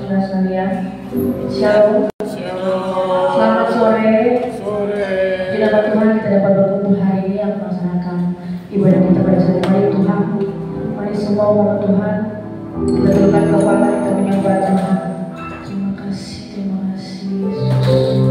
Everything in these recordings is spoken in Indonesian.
saudara sekalian. Shalom. Selamat sore. Di nama Tuhan kita dapat berkumpul hari ini yang melaksanakan ibadah kita pada sore hari Tuhan. Mari semua umat Tuhan kita tundukkan kepala kita menyembah Tuhan. Terima kasih Yesus.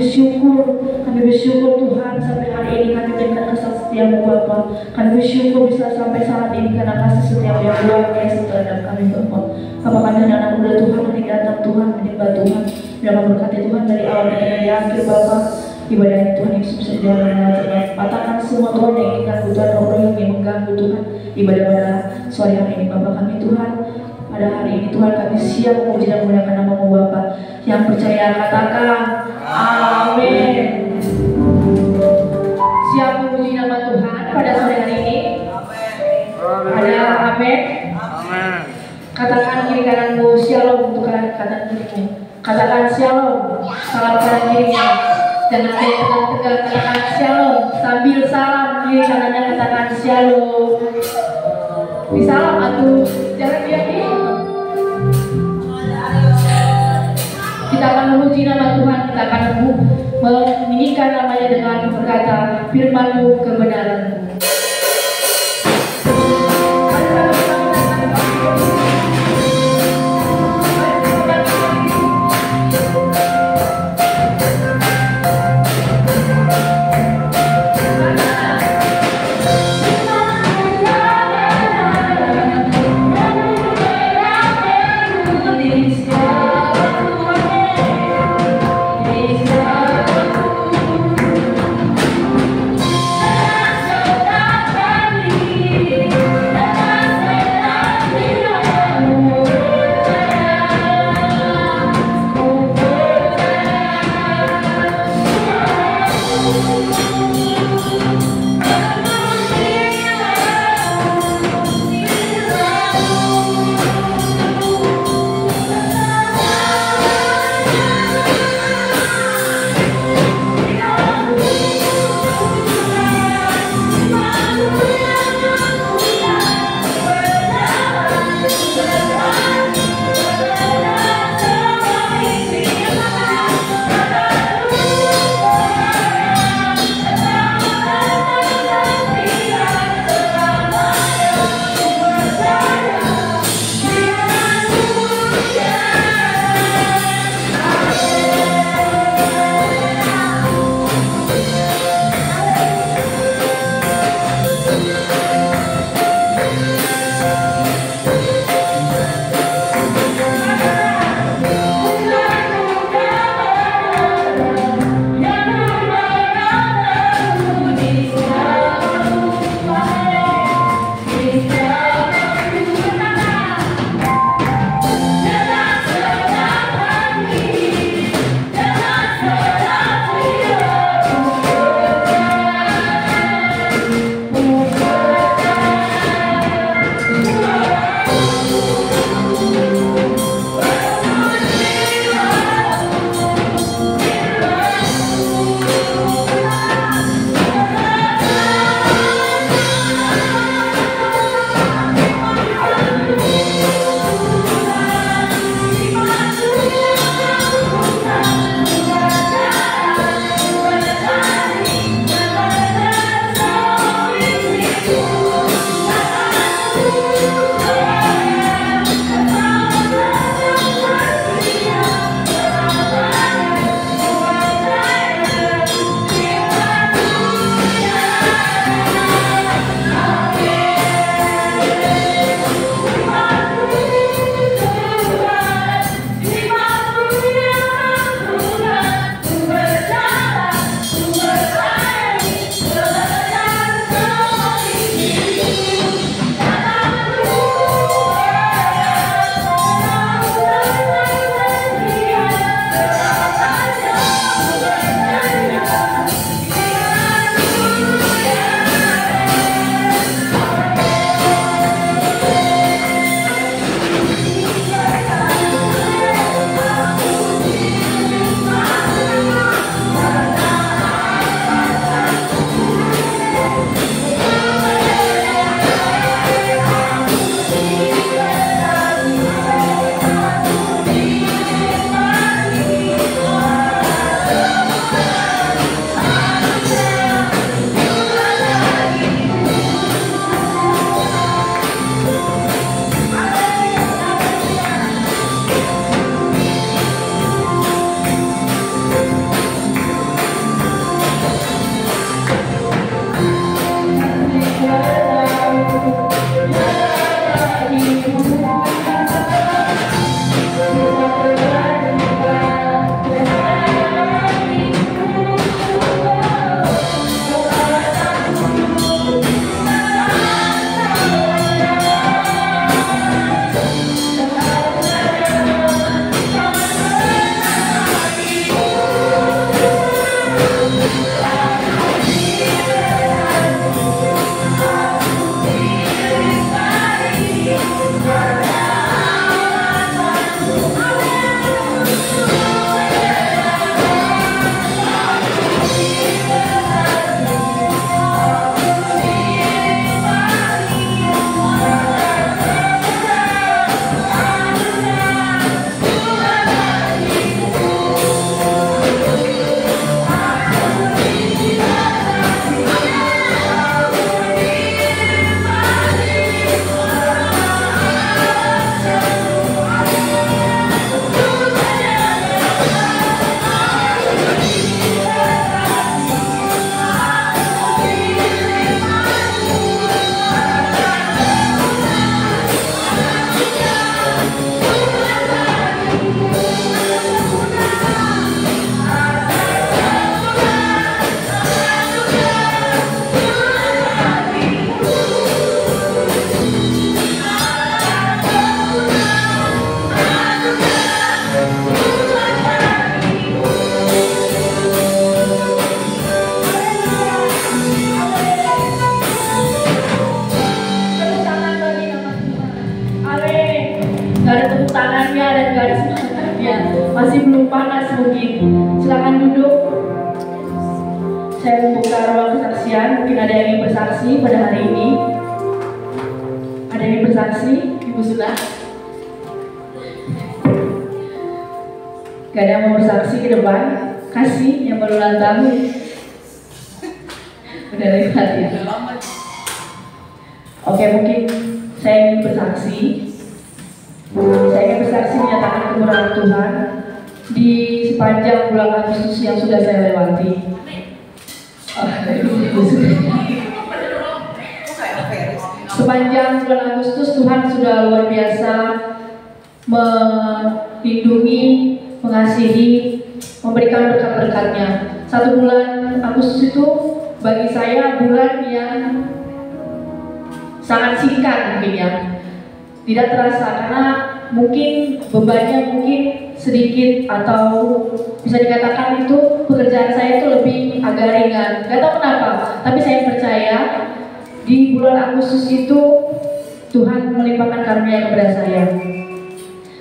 bersyukur Tuhan sampai hari ini kami dengan kasih setiamu Bapa. Kami bersyukur bisa sampai saat ini karena kasih setiamu yang luar biasa terhadap kami Bapa. Apakah anak muda Tuhan yang datang Tuhan menyembah Tuhan dan memberkati Tuhan dari awal dan dari akhir Bapa. Ibadah ini Tuhan Yesus bisa jalan patahkan semua Tuhan yang ingin Tuhan roh yang mengganggu Tuhan ibadah pada sore hari ini Bapa kami Tuhan. Pada hari ini Tuhan kami siap memuji dan memuliakan nama-Mu Bapa. Yang percaya katakan amin. Siap memuji nama Tuhan pada sore hari ini. Ada amin. Katakan kiri kananmu shalom untuk kanan kirimu. Katakan shalom. Salam kanan kirinya. Jangan tegak-tegak katakan shalom. Sambil salam kiri kanannya katakan shalom. Disalam atau jangan diam. Kita akan memuji nama Tuhan, kita akan menyanyikan namanya dengan berkata firman-Mu kebenaran-Mu. So Gak ada tepuk tangannya dan gak ada semangatnya. Masih belum panas mungkin. Silakan duduk. Saya membuka ruang kesaksian. Mungkin ada yang ingin bersaksi pada hari ini. Ada yang ingin bersaksi, Ibu sudah. Gak ada yang mau bersaksi ke depan. Kasih yang baru ulang tahun. Udah lewat ya. Oke, mungkin saya ingin bersaksi. Saya ingin bersaksi menyatakan kemurahan Tuhan di sepanjang bulan Agustus yang sudah saya lewati. Sepanjang bulan Agustus Tuhan sudah luar biasa melindungi, mengasihi, memberikan berkat-berkatnya. 1 bulan Agustus itu bagi saya bulan yang sangat singkat mungkin ya. Tidak terasa karena mungkin bebannya mungkin sedikit atau bisa dikatakan itu pekerjaan saya itu lebih agak ringan. Gak tahu kenapa, tapi saya percaya di bulan Agustus itu Tuhan melimpahkan karunia kepada saya.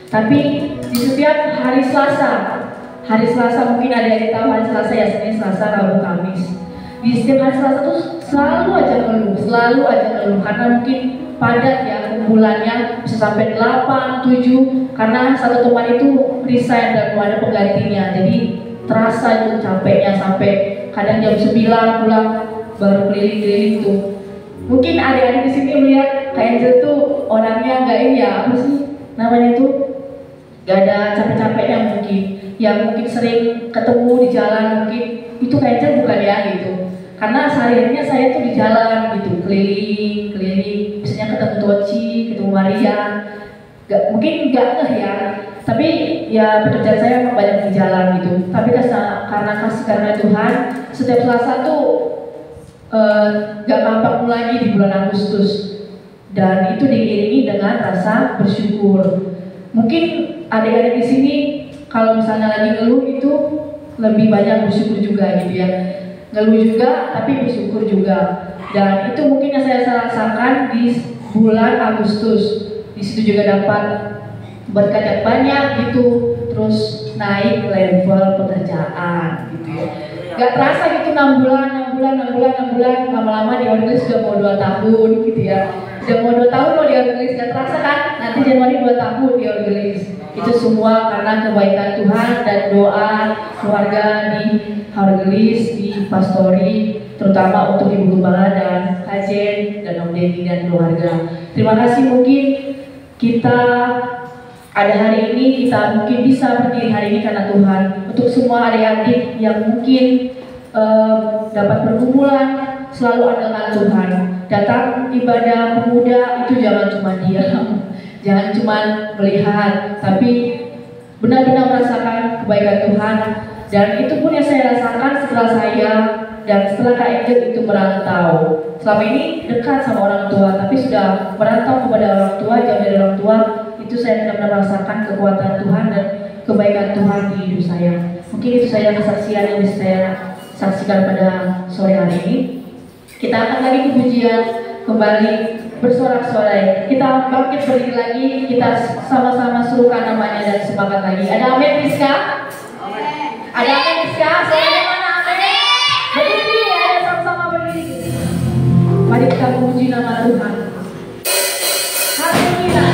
Tapi di setiap hari Selasa mungkin ada yang tahu hari Selasa ya, Senin, Selasa, Rabu, Kamis. Di setiap hari Selasa itu selalu aja ngeluh karena mungkin padat ya bulannya bisa sampai 8, 7 karena satu teman itu resign dan mau ada penggantinya. Jadi terasa itu capeknya sampai kadang jam 9 pulang baru keliling-keliling tuh. Mungkin adik-adik di sini melihat Kak Angel tuh orangnya nggak ini ya, apa sih namanya tuh, nggak ada capek-capeknya mungkin. Ya mungkin sering ketemu di jalan mungkin itu Kak Angel bukan ya gitu. Karena sehariannya saya tuh di jalan gitu, keliling, misalnya ketemu Toci, ketemu Maria, mungkin nggak ya, tapi ya pekerjaan saya memang banyak di jalan gitu. Tapi karena kasih karunia Tuhan, setiap Selasa tuh nggak nampak lagi di bulan Agustus, dan itu diiringi dengan rasa bersyukur. Mungkin adik-adik di sini kalau misalnya lagi ngeluh itu lebih banyak bersyukur juga gitu ya. Ngeluh juga tapi bersyukur juga, dan itu mungkin yang saya rasakan di bulan Agustus. Di situ juga dapat berkat yang banyak gitu, terus naik level pekerjaan gitu ya. Gak terasa gitu 6 bulan, lama-lama di Orgelis sudah mau 2 tahun gitu ya. Sudah mau 2 tahun loh di Orgelis, gak terasa kan? Nanti Januari 2 tahun di Orgelis. Itu semua karena kebaikan Tuhan dan doa keluarga di Orgelis, di Pastori, terutama untuk Ibu Gembala dan Kajen dan Om Dedi dan keluarga. Terima kasih, mungkin kita ada hari ini, kita mungkin bisa berdiri hari ini karena Tuhan. Untuk semua adik-adik yang mungkin dapat pergumulan, selalu andalkan Tuhan. Datang ibadah pemuda itu jangan cuma diam, jangan cuma melihat, tapi benar-benar merasakan kebaikan Tuhan. Dan itu pun yang saya rasakan setelah saya dan setelah Kak Angel itu merantau. Selama ini dekat sama orang tua, tapi sudah merantau kepada orang tua, jauh dari orang tua. Itu saya benar-benar merasakan kekuatan Tuhan dan kebaikan Tuhan di hidup saya. Mungkin itu saja kesaksian yang bisa saya saksikan pada sore hari ini. Kita akan lagi ke pujian, kembali bersorak-sorai. Kita bangkit berdiri lagi, kita sama-sama suruhkan namanya dan semangat lagi. Ada amin, Rizka? Ada amin, Rizka? Soalnya mana amin? Berdiri, ada sama-sama berdiri. Mari kita memuji nama Tuhan. Haleluya.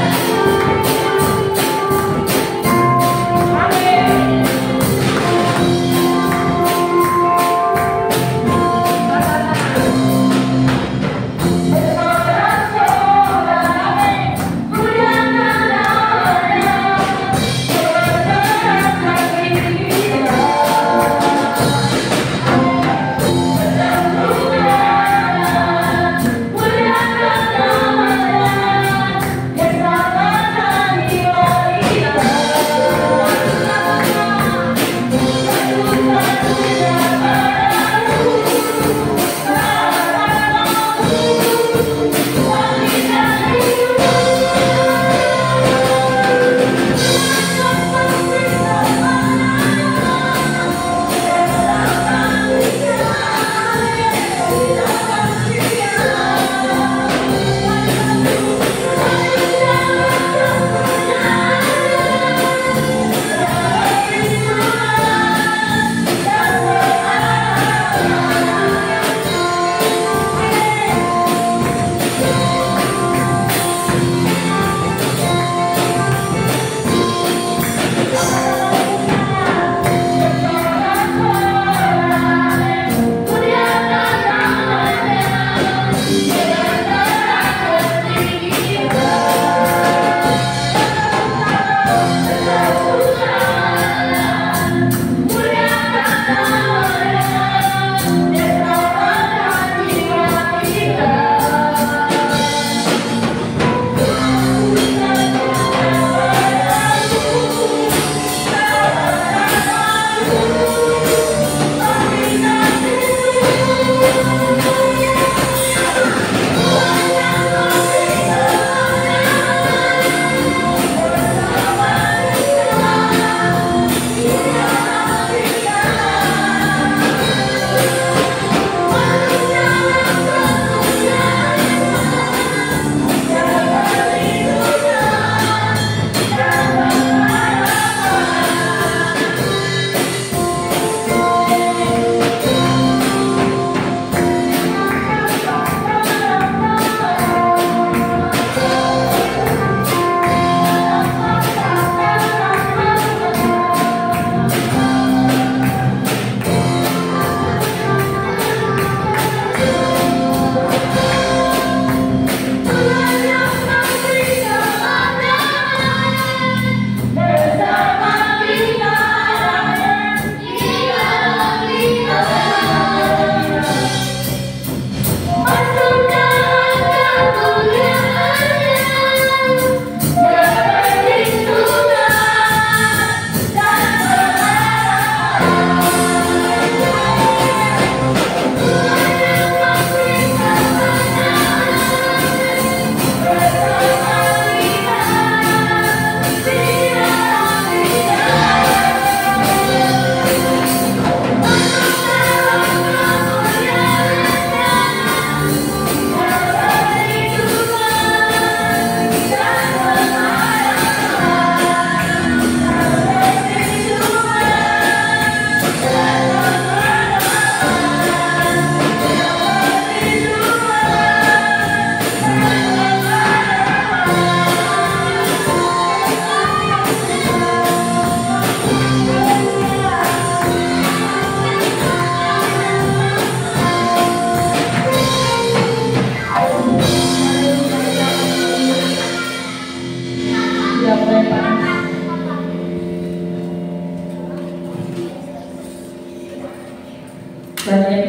We're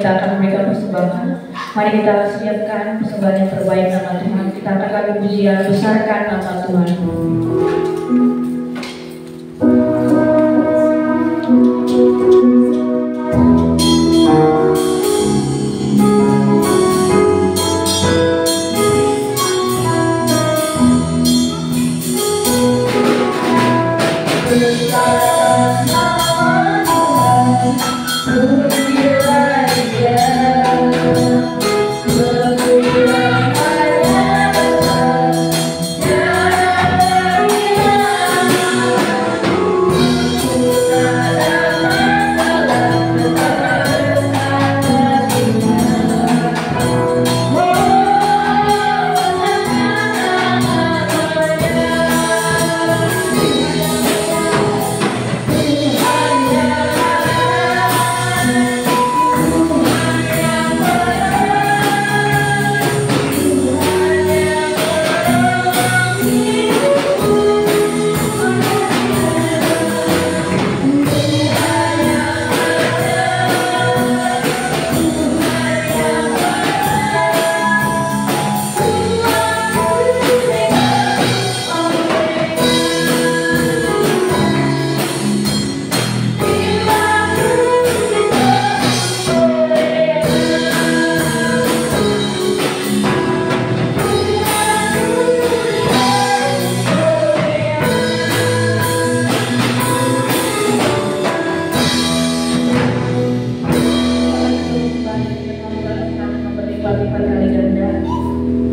kita akan memberikan persembahan. Mari kita siapkan persembahan yang terbaik nama Tuhan. Kita akan kami pujian besarkan nama Tuhan.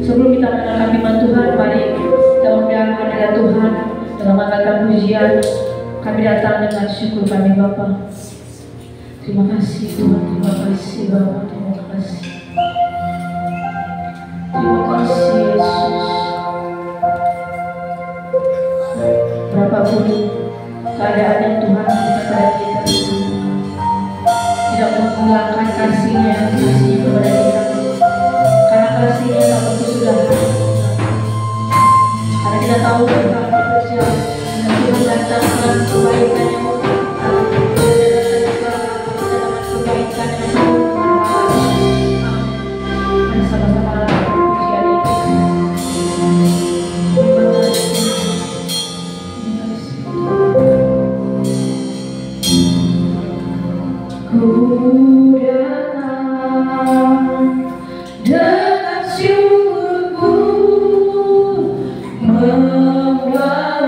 Sebelum kita mengenal firman Tuhan, mari kita undang hadirat Tuhan dengan mengangkat pujian. Kami datang dengan syukur kami Bapa. Terima kasih Tuhan, terima kasih Bapa, terima kasih. Terima kasih Yesus. Berapapun keadaan yang Tuhan berikan pada kita itu tidak menghilangkan kasih-Nya kepada kita. Karena kasih-Nya tak berkesudahan. Karena kita tahu Tuhan bekerja dan Tuhan datang dengan kebaikan yang kebaikan yang dan sama-sama pujian ini. Ku datang dengan syukurku membawa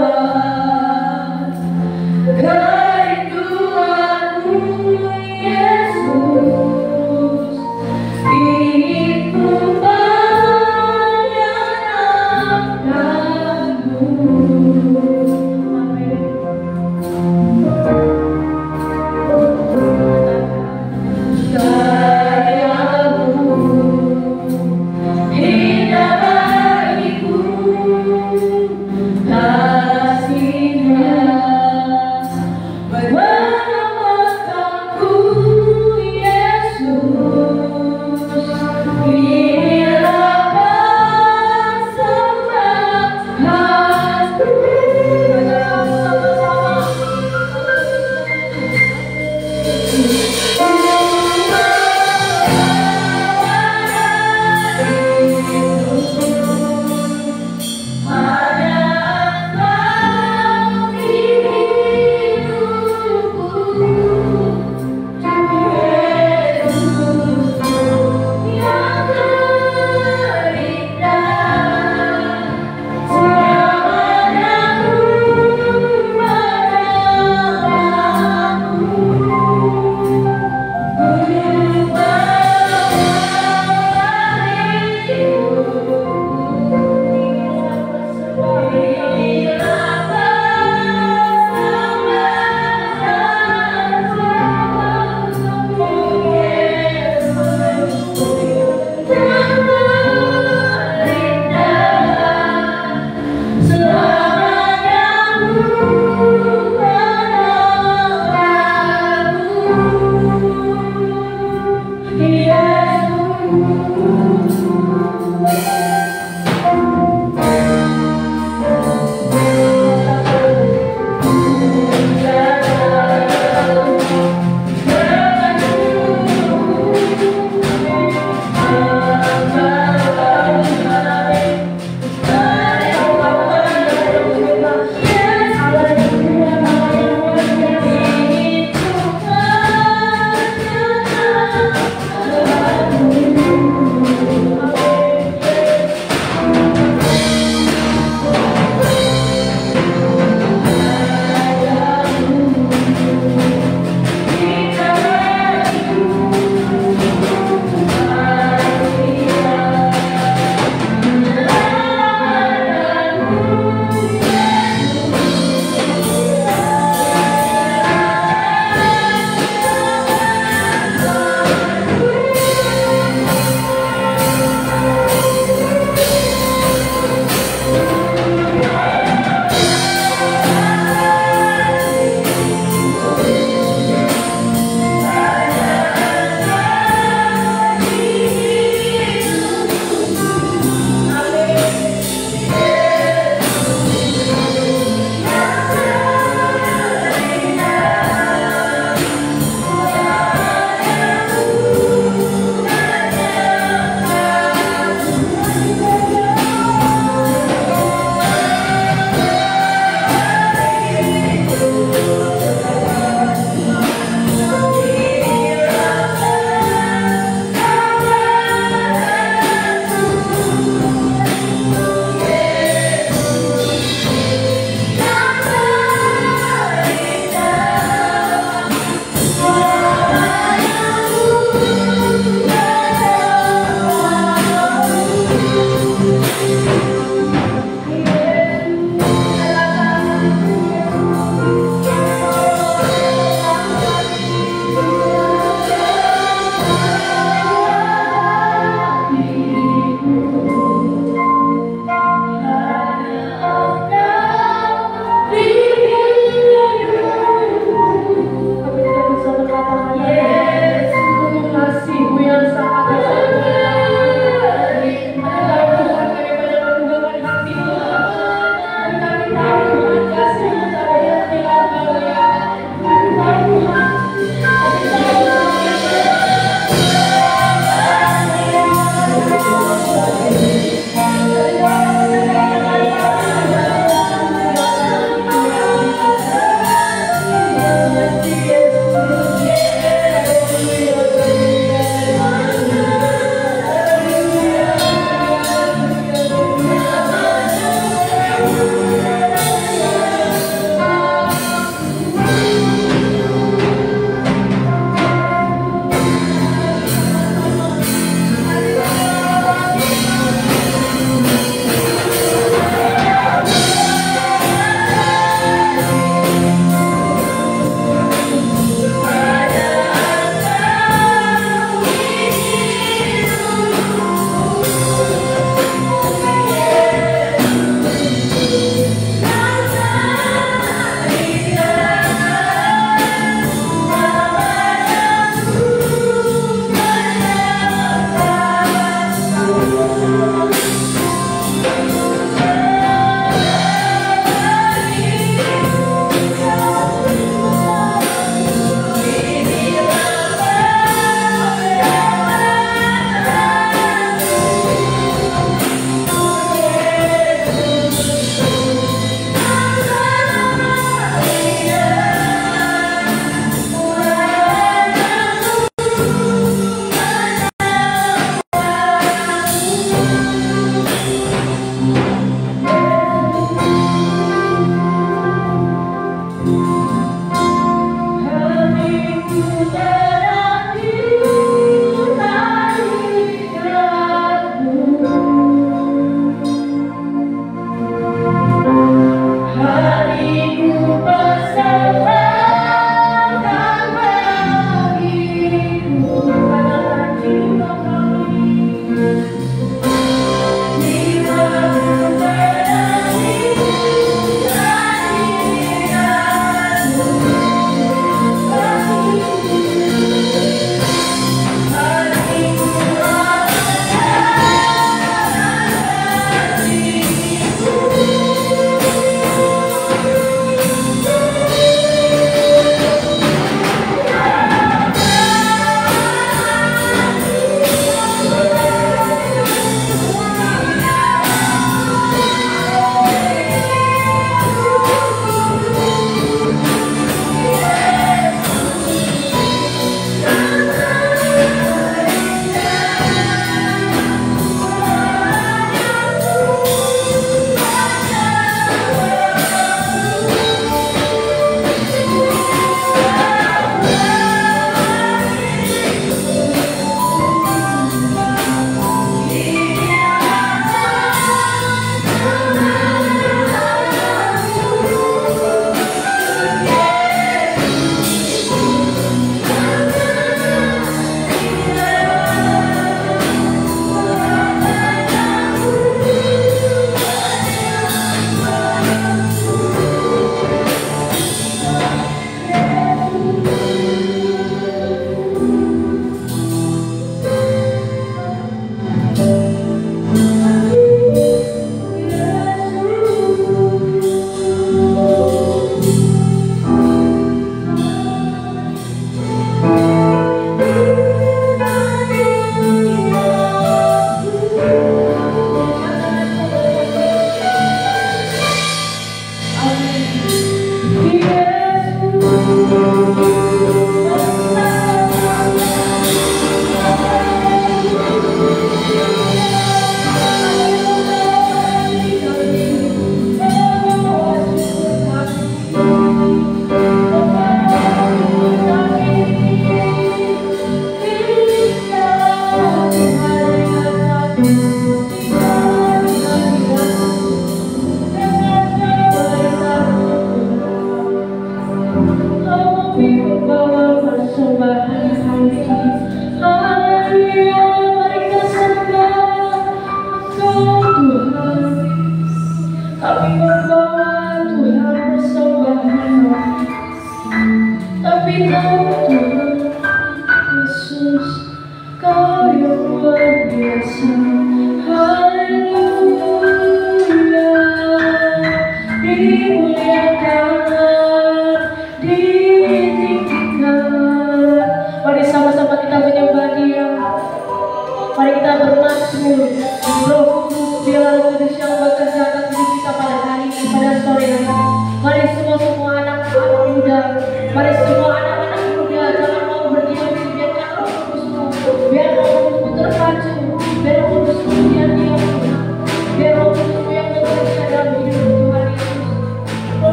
Biar kamu terpacu, biar kamu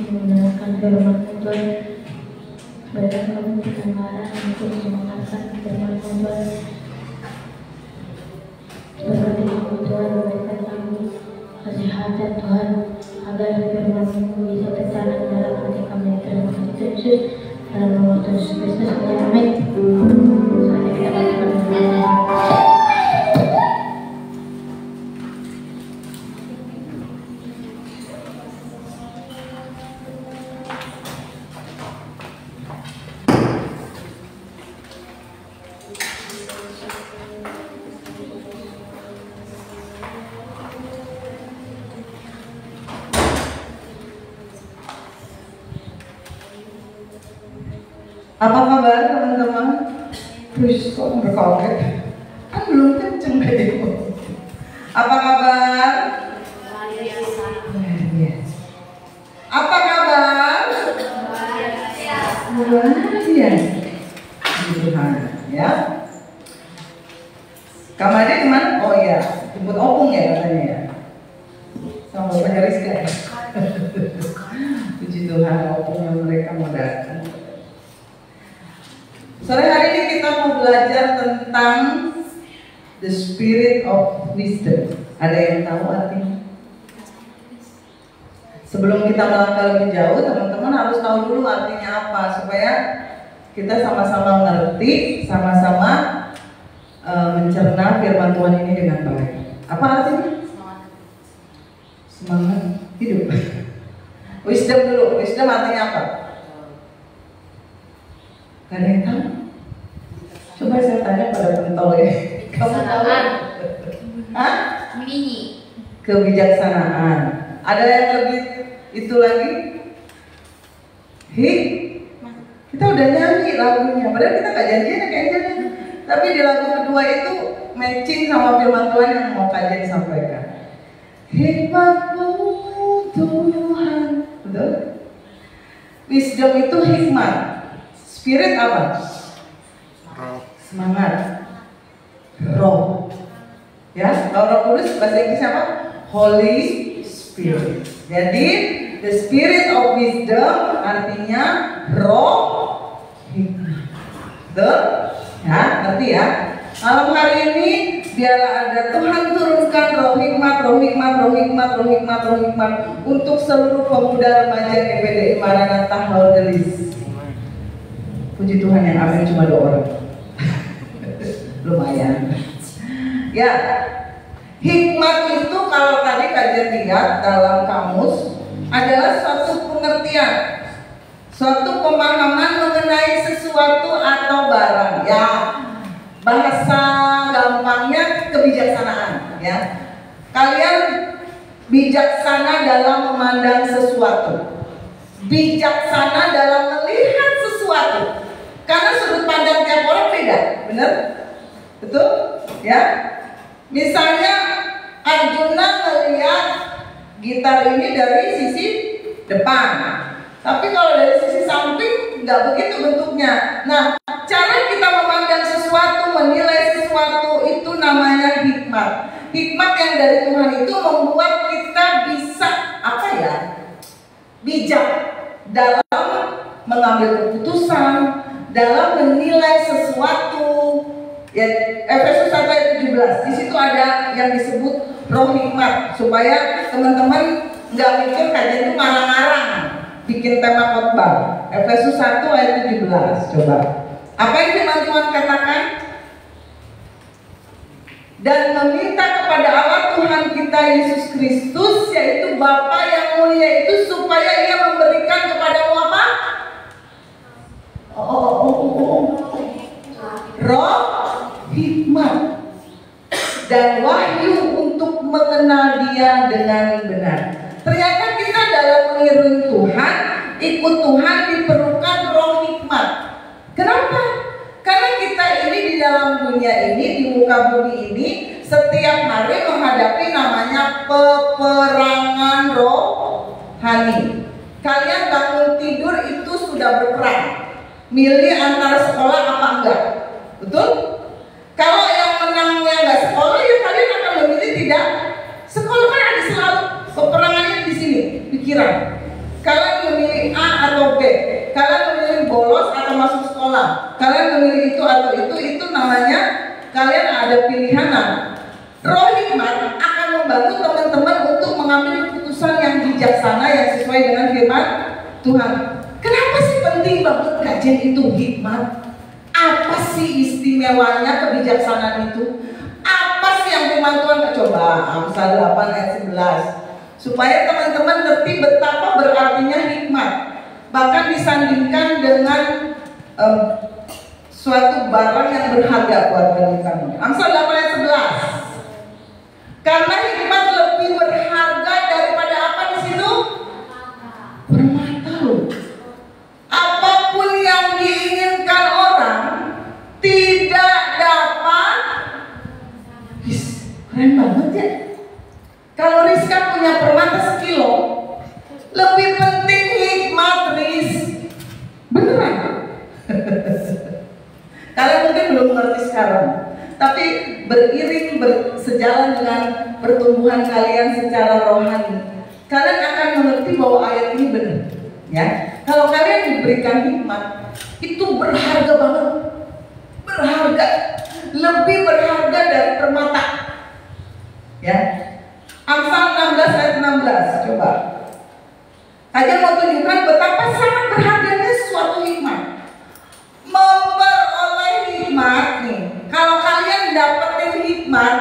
mendengarkan firman Tuhan. Berikan kami kesabaran untuk mendengarkan firman Tuhan. Berkati kami Tuhan, berikan kami kesehatan Tuhan, agar firman-Mu bisa tertanam dalam hati kami. Terima kasih Yesus, dalam nama Tuhan Yesus Kristus, amin. Saatnya kita berikan Apa kabar teman-teman? Terus kok berkoket? Kan belum kenceng tadi. Apa kabar? Apa kabar? Bahagia. Tuhan, ya. Kamarnya kemana? Oh iya, jemput opung ya katanya ya. Sama Bapak Rizka ya. Puji Tuhan, opung yang mereka mau datang. Sore hari ini kita mau belajar tentang the spirit of wisdom. Ada yang tahu artinya? Sebelum kita melangkah lebih jauh, teman-teman harus tahu dulu artinya apa, supaya kita sama-sama mengerti, sama-sama mencerna firman Tuhan ini dengan baik. Apa artinya? Semangat hidup. Wisdom dulu. Wisdom artinya apa? Gak ada yang tahu? Coba saya tanya pada pentol ya. Kamu tahu? Hah? Kebijaksanaan. Ada yang lebih itu lagi? Kita udah nyanyi lagunya. Padahal kita gak janjian kayaknya. Tapi di lagu kedua itu matching sama firman Tuhan yang mau kajian sampaikan. Hikmat-Mu Tuhan. Betul? Wisdom itu hikmat. Spirit apa? Semangat. Roh. Ya, kalau Roh Kudus bahasa Inggris apa? Holy Spirit. Jadi, the spirit of wisdom artinya roh hikmat. Betul? Ya, ngerti ya? Malam hari ini biarlah ada Tuhan turunkan roh hikmat, roh hikmat, roh hikmat, roh hikmat, roh hikmat untuk seluruh pemuda remaja GPDI Maranatha Haldelis. Puji Tuhan yang amin cuma 2 orang. Lumayan. Ya, hikmat itu kalau tadi kajian lihat dalam kamus adalah suatu pengertian, suatu pemahaman mengenai sesuatu atau barang. Ya, bahasa gampangnya kebijaksanaan. Ya, kalian bijaksana dalam memandang sesuatu, bijaksana dalam melihat sesuatu. Karena sudut pandang tiap orang beda, benar? Betul? Ya. Misalnya Arjuna melihat gitar ini dari sisi depan, tapi kalau dari sisi samping nggak begitu bentuknya. Nah, cara kita memandang sesuatu, menilai sesuatu itu namanya hikmat. Hikmat yang dari Tuhan itu membuat kita bisa apa ya? Bijak dalam mengambil keputusan, dalam menilai sesuatu. Ya, Efesus 1 ayat 17. Di situ ada yang disebut roh hikmat, supaya teman-teman nggak mikir kajian itu ngarang-ngarang bikin tema khotbah. Efesus 1 ayat 17. Coba. Apa yang firman Tuhan katakan? Dan meminta kepada Allah Tuhan kita Yesus Kristus, yaitu Bapa yang mulia itu, supaya Ia memberikan kepadamu apa? Roh hikmat dan wahyu untuk mengenal Dia dengan benar. Ternyata kita dalam mengiringi Tuhan, ikut Tuhan, diperlukan roh hikmat. Kenapa? Karena kita ini di dalam dunia ini, di muka bumi ini, setiap hari menghadapi namanya peperangan rohani. Kalian bangun tidur itu sudah berperang, milih antara sekolah apa enggak, betul? Kalau yang menangnya nggak sekolah, ya kalian akan memilih tidak sekolah. Kan ada selalu peperangannya di sini, pikiran. Kalian bijaksana yang sesuai dengan firman Tuhan. Kenapa sih penting banget kajian itu hikmat? Apa sih istimewanya kebijaksanaan itu? Apa sih yang firman Tuhan? Coba Amsal 8 ayat 11, supaya teman-teman ngerti betapa berartinya hikmat. Bahkan disandingkan dengan suatu barang yang berharga buat kamu. Amsal 8 ayat 11. Karena hikmat lebih berharga daripada apa di situ? Permata loh. Apapun yang diinginkan orang tidak dapat. Keren banget ya. Kalau Rizka punya permata sekilo, lebih penting hikmat Riz. Beneran? Kalian mungkin belum mengerti sekarang, tapi beriring bersejalan dengan pertumbuhan kalian secara rohani, kalian akan mengerti bahwa ayat ini benar. Ya, kalau kalian diberikan hikmat, itu berharga banget, berharga, lebih berharga dari permata. Ya, Amsal 16 ayat 16, coba. Aja mau tunjukkan betapa sangat berharganya suatu hikmat. Memperoleh hikmat nih, kalau kalian dapetin hikmat,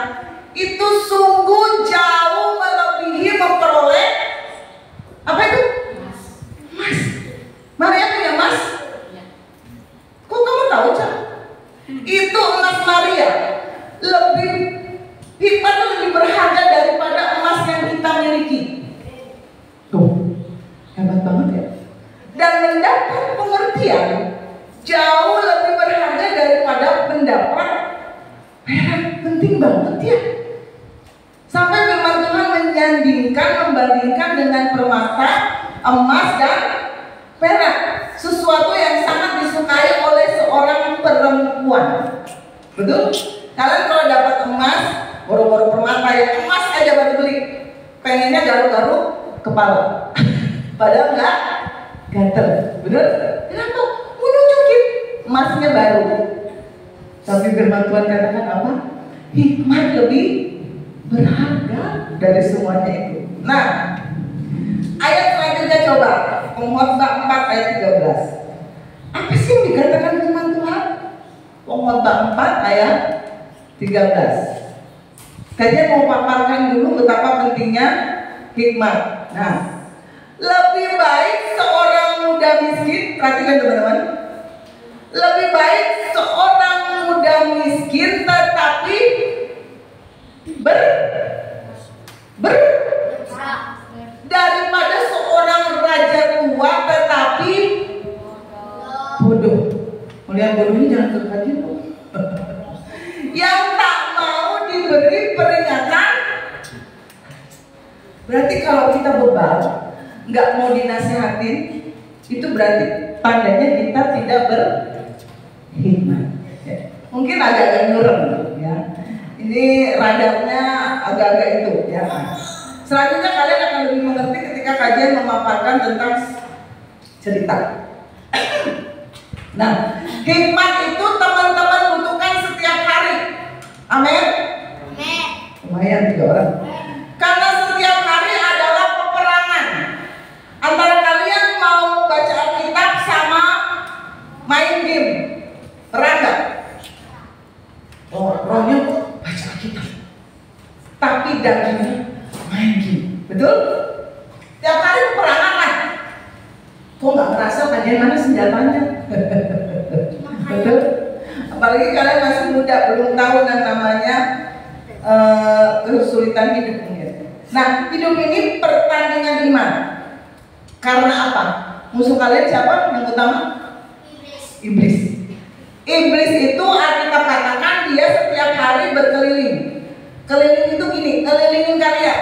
itu sungguh jauh melebihi memperoleh apa itu? Emas. Maria punya emas? Kok kamu tahu, Cak? Itu emas Maria. Hikmat lebih berharga daripada emas yang kita miliki. Tuh, hebat banget ya. Dan mendapat pengertian jauh lebih berharga daripada mendapat perak. Penting banget ya. Sampai firman Tuhan menyandingkan, membandingkan dengan permata, emas dan perak, sesuatu yang sangat disukai oleh seorang perempuan. Betul? Kalian kalau dapat emas, boro-boro permata yang emas aja baru beli, pengennya garuk-garuk kepala. Padahal enggak gatel. Bener? Kenapa? Mau nunjukin emasnya baru. Tapi firman Tuhan katakan apa? Hikmat lebih berharga dari semuanya itu. Nah, ayat selanjutnya coba, Pengkhotbah 4 ayat 13. Apa sih yang dikatakan firman Tuhan? Pengkhotbah 4 ayat 13. Kalian mau paparkan dulu betapa pentingnya hikmat. Nah, lebih baik seorang muda miskin, perhatikan teman-teman. Lebih baik seorang muda miskin tetapi daripada seorang raja tua tetapi bodoh. Melihat bodoh ini jangan terkaji loh. Yang tak mau diberi peringatan. Berarti kalau kita bebal, nggak mau dinasihatin, itu berarti tandanya kita tidak berhikmat. Ya. Mungkin agak-agak nyurem, ya. Ini radarnya agak-agak itu, ya. Selanjutnya kalian akan lebih mengerti ketika kajian memaparkan tentang cerita. Nah, hikmat itu teman-teman butuhkan setiap hari. Amin. Amin. Lumayan 3 orang. Karena setiap hari adalah peperangan antara kalian mau baca Alkitab sama main game. Perang gak? Oh, rohnya baca Alkitab, tapi dagingnya main game. Betul? Tiap hari peperangan lah. Kok nggak merasa kajian mana senjatanya? Betul? Apalagi kalian masih muda, belum tahu yang namanya kesulitan hidup mungkin. Nah, hidup ini pertandingan iman. Karena apa? Musuh kalian siapa yang utama? Iblis. Iblis itu Alkitab katakan dia setiap hari berkeliling. Keliling itu gini, kelilingin kalian.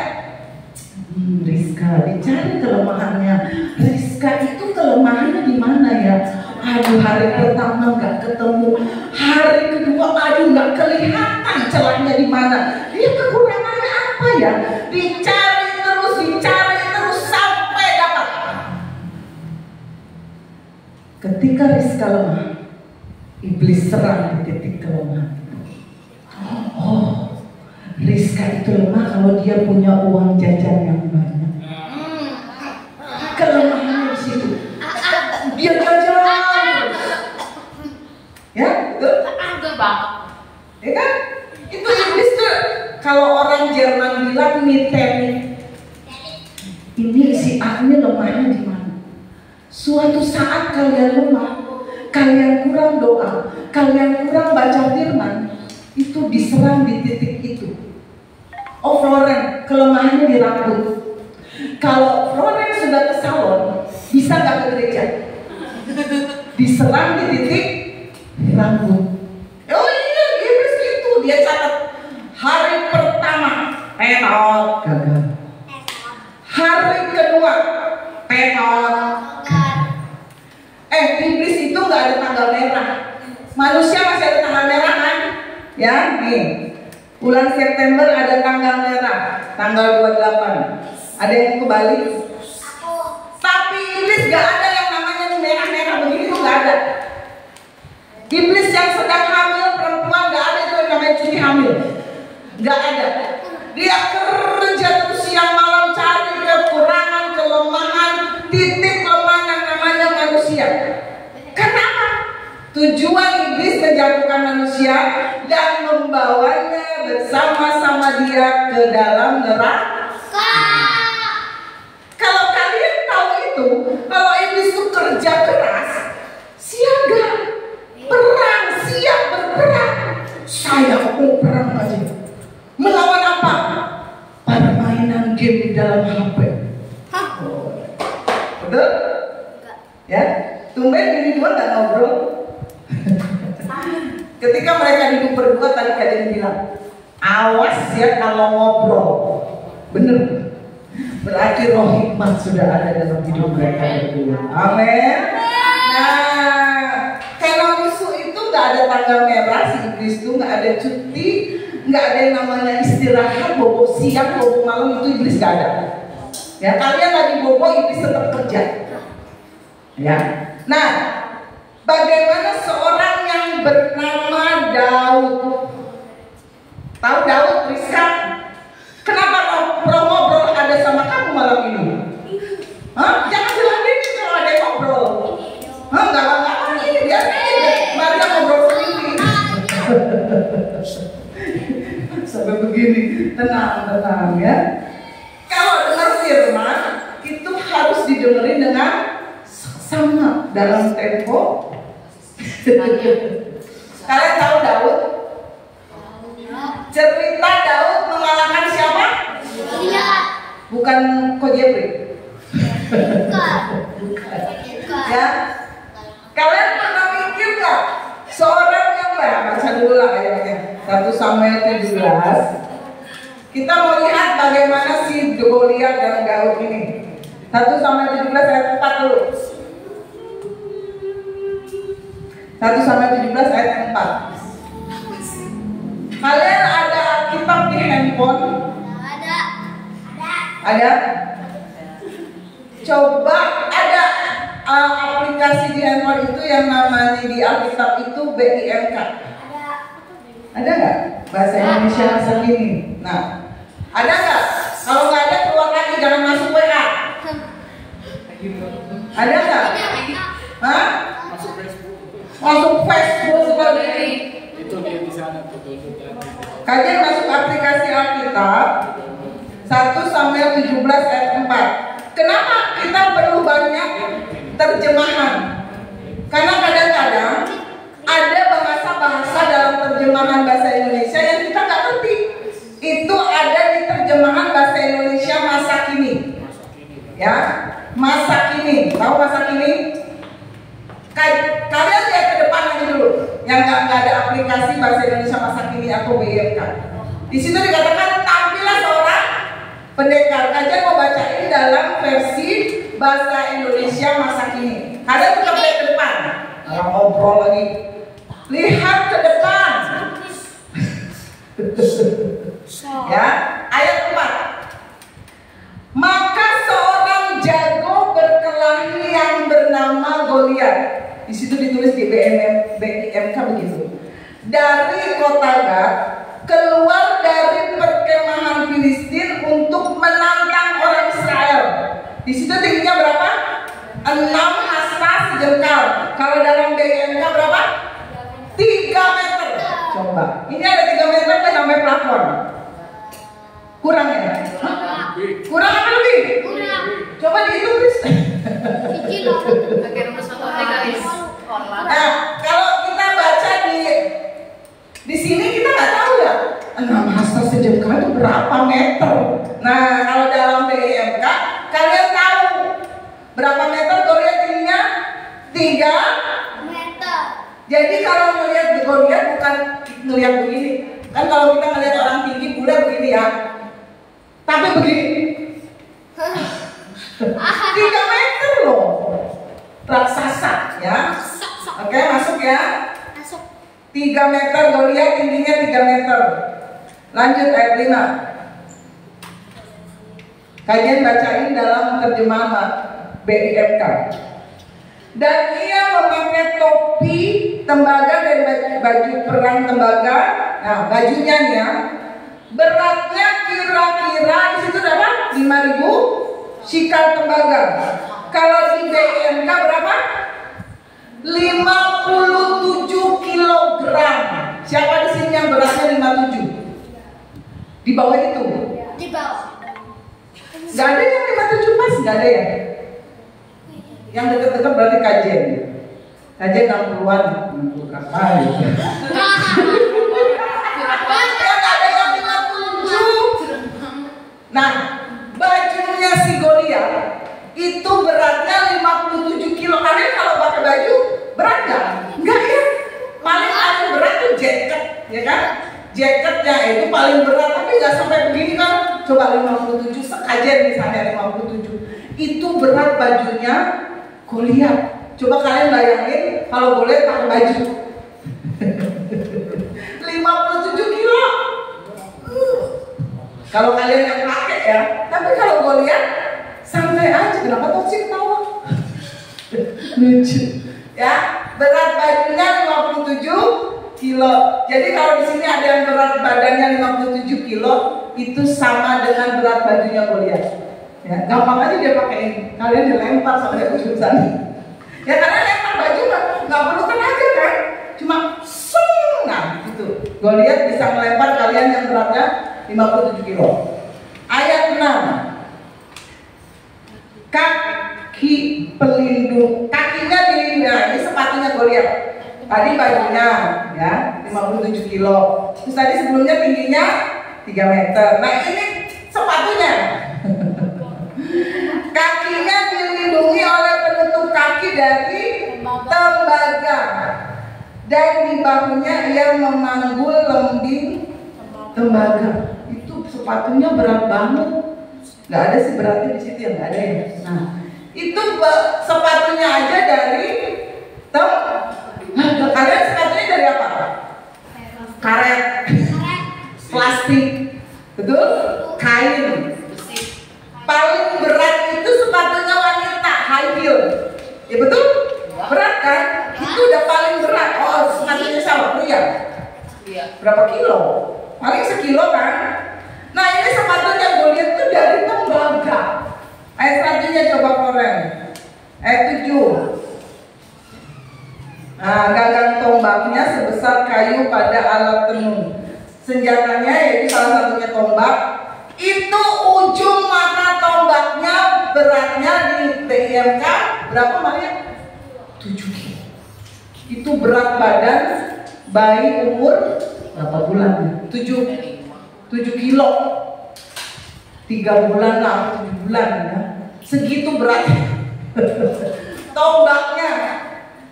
Rizka, dicari kelemahannya. Rizka itu kelemahannya di mana ya? Aduh, hari pertama nggak ketemu, hari kedua aduh nggak kelihatan celahnya di mana. Dia kekurangannya apa ya? Dicari terus sampai dapat. Ketika Rizka lemah, iblis serang di titik kelemahan. Oh, Rizka itu lemah kalau dia punya uang jajan yang banyak. ini teknik. Ini si A ini lemahnya di mana? Suatu saat kalian lemah, kalian kurang doa, kalian kurang baca firman, itu diserang di titik itu. Oh Floren, kelemahannya di rambut. Kalau Floren sudah ke salon, bisa nggak ke gereja? Diserang di titik rambut. Oh iya, iblis itu dia catat. Hari pertama, penot, gagal. Hari kedua, penot. Iblis itu nggak ada tanggal merah. Manusia masih ada tanggal merah kan? Ya, nih. Bulan September ada tanggal merah, tanggal 28. Ada yang ke Bali? Tapi iblis nggak ada yang namanya merah-merah begitu, nggak ada. Iblis yang sedang hamil perempuan nggak ada itu yang namanya cuti hamil, nggak ada. Dia kerja terus siang malam cari kekurangan, kelemahan, titik lemah yang namanya manusia. Kenapa? Tujuan iblis menjatuhkan manusia dan membawanya bersama-sama dia ke dalam neraka. Kalau kalian tahu itu, kalau iblis itu kerja keras, siaga, perang, siap berperang. Saya mau perang aja. Melawan apa? Permainan game di dalam HP. Betul? Ya, tumben ini dua nggak ngobrol. Ketika mereka duduk berdua tadi kalian bilang, awas ya kalau ngobrol. Bener. Berarti roh hikmat sudah ada dalam hidup mereka berdua. Amin. Nah, kalau musuh itu nggak ada tanggal merah, si iblis itu nggak ada cuti, nggak ada yang namanya istirahat, bobo siang, bobo malam, itu iblis nggak ada. Ya, kalian lagi bobo, iblis tetap kerja. Ya. Nah, bagaimana seorang yang bernama Daud? Tahu Daud, Rizka? Kenapa roh ngobrol ada sama kamu malam ini? Hah? Jangan diladenin kalau ada yang ngobrol. Hah? Enggak ini biasanya Maria ngobrol sendiri. Sampai begini, tenang ya. Kalau dengar firman itu harus didengerin dengan sama dalam tempo. Kalian tahu Daud? Cerita Daud mengalahkan siapa? Bukan Kojepri. Ya. Kalian pernah mikir nggak seorang yang baca dulu lah ayatnya 1 Samuel 17. Kita mau lihat bagaimana si Goliat dan Daud ini. 1 Samuel 17 ayat 4 dulu. 1 Samuel 17 ayat 4. Kalian ada Alkitab di handphone? Ada? Coba ada aplikasi di handphone itu yang namanya di Alkitab itu BIMK. Ada nggak? Bahasa Indonesia segini. Nah, ada nggak? Kalau nggak ada keluar lagi, jangan masuk WA. Ada nggak? Hah? Masuk Facebook seperti ini. Itu dia di sana tuh. Kalian masuk aplikasi Alkitab 1 Samuel 17 ayat 4. Kenapa kita perlu banyak terjemahan? Karena kadang-kadang ada bahasa-bahasa dalam terjemahan bahasa Indonesia yang kita nggak ngerti. Itu ada di terjemahan bahasa Indonesia masa kini. Ya, masa kini. Tahu masa kini? Kalian lihat ke depan lagi dulu. Yang nggak ada aplikasi bahasa Indonesia masa kini atau BIMK. Di situ dikatakan tampillah seorang pendekar. Kajian mau baca ini dalam versi bahasa Indonesia masa kini. Kalian tetap lihat ke depan. Orang ngobrol lagi. Lihat ke depan. Ya, ayat 4. Maka seorang jago berkelahi yang bernama Goliat. Di situ ditulis di BIMK begitu. Dari kota Gat keluar dari perkemahan Filistin untuk menantang orang Israel. Di situ tingginya berapa? 6 hasta sejengkal. Kalau dalam BIMK berapa? 3 meter. Coba. Ini ada 3 meter sampai plafon. Kurang ya? Kurang apa lebih? Kurang. Coba dihitung, Chris. Siji lho. Pakai rumus matematika guys. Nah, kalau kita baca di sini kita nggak tahu ya. Nah, masa sejengkal itu berapa meter? Nah, kalau dalam BIMK kalian tahu berapa meter Goliat tingginya? 3 Meter. Jadi kalau melihat Goliat bukan melihat begini. Kan kalau kita melihat orang tinggi bule begini ya. Tapi begini. 3 meter loh. Raksasa ya. Oke, masuk ya. Masuk. 3 meter Goliat tingginya 3 meter. Lanjut ayat 5. Kajian bacain dalam terjemahan BIMK. Dan ia memakai topi tembaga dan baju perang tembaga. Nah, bajunya nih ya. Beratnya kira-kira di situ berapa? 5.000 sikal tembaga. Kalau di BIMK berapa? 57 kilogram. Siapa di sini yang beratnya 57? Di bawah itu? Di bawah. Gak ada yang 57 pas? Gak ada ya? Yang dekat-dekat berarti kajian. Kajian 60-an. 60 berapa ya? Yang ada yang 57. Nah, bajunya si Goliat itu beratnya 57 kilo. Kalian kalau pakai baju berat gak? Enggak ya? Paling berat tuh jaket, ya kan? Jaketnya itu paling berat, tapi nggak sampai begini kan? Coba 57 sekajian misalnya 57 itu berat bajunya Goliat. Coba kalian bayangin kalau Goliat pakai baju 57 kilo. Kalau kalian yang pakai ya, tapi kalau Goliat santai aja. Kenapa toksik tahu? Lucu ya. Berat bajunya 57 kilo. Jadi kalau di sini ada yang berat badannya 57 kilo, itu sama dengan berat bajunya Goliat. Ya, gampang aja dia pakai. Kalian dilempar sampai ujung sana. Ya karena lempar baju nggak perlu tenaga kan, cuma sung, nah gitu. Goliat bisa melempar kalian yang beratnya 57 kilo. Ayat 6. Kaki pelindung, kakinya dilindungi. Nah, ini sepatunya Goliat. Tadi bajunya ya 57 kilo. Terus tadi sebelumnya tingginya 3 meter. Nah ini sepatunya. Kakinya dilindungi oleh penutup kaki dari tembaga. Dan di bahunya ia memanggul lembing tembaga. Itu sepatunya berat banget. Gak ada sih beratnya di situ ya, gak ada ya. Nah itu sepatunya aja dari kalian sepatunya dari apa? Karet, plastik, betul? Kain. Paling berat itu sepatunya wanita, high heel. Ya betul? Berat kan? Itu udah paling berat. Oh, sepatunya sama pria. Berapa kilo? Paling sekilo kan? Nah ini sepatunya Goliat itu dari tembaga. Ayat selanjutnya coba Koren. Ayat 7. Nah, gagang tombaknya sebesar kayu pada alat tenun. Senjatanya yaitu salah satunya tombak. Itu ujung mata tombaknya beratnya di BIMK berapa Maria? 7 kilo. Itu berat badan bayi umur berapa bulan? 7 kilo. 3 bulan lah, 7 bulan ya. Segitu beratnya. Tombaknya.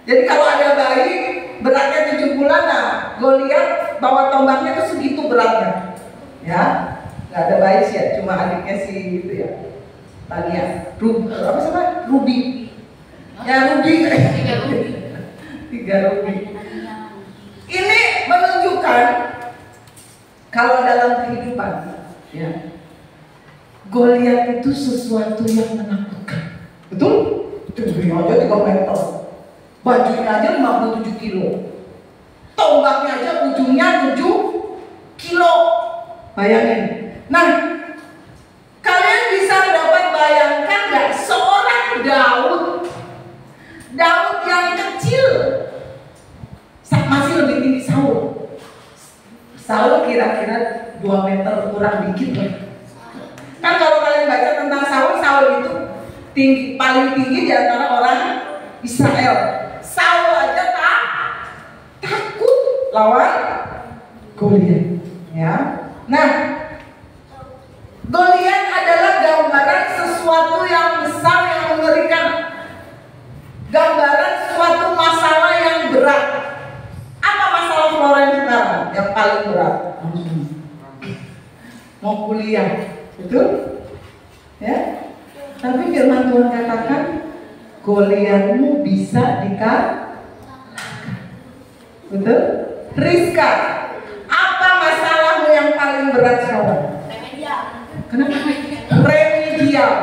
Jadi kalau ada bayi beratnya 7 bulan, nah Goliat bawa tombaknya itu segitu beratnya, ya. Nggak ada bayi sih ya, cuma adiknya si itu ya, Tania, apa sama? Ruby, ya Ruby, 3 Ruby. Ini menunjukkan kalau dalam kehidupan, ya, Goliat itu sesuatu yang menakutkan, betul? Tingginya aja 3 meter. Bajunya aja 57 kilo. Tombaknya aja ujungnya 7 kilo. Bayangin. Nah, kalian bisa dapat bayangkan nggak seorang Daud yang kecil masih lebih tinggi Saul. Saul kira-kira 2 meter kurang dikit lah. Kan kalau kalian baca tentang Saul, Saul itu paling tinggi di antara orang Israel. Saul aja takut lawan Goliat, ya. Nah, Goliat adalah gambaran sesuatu yang besar yang mengerikan, gambaran suatu masalah yang berat. Apa masalah Florence sekarang yang paling berat? Mau kuliah, betul? Ya. Tapi firman Tuhan katakan Goliatmu bisa dikalahkan. Betul? Rizka, apa masalahmu yang paling berat sekarang? Kenapa? Remedial.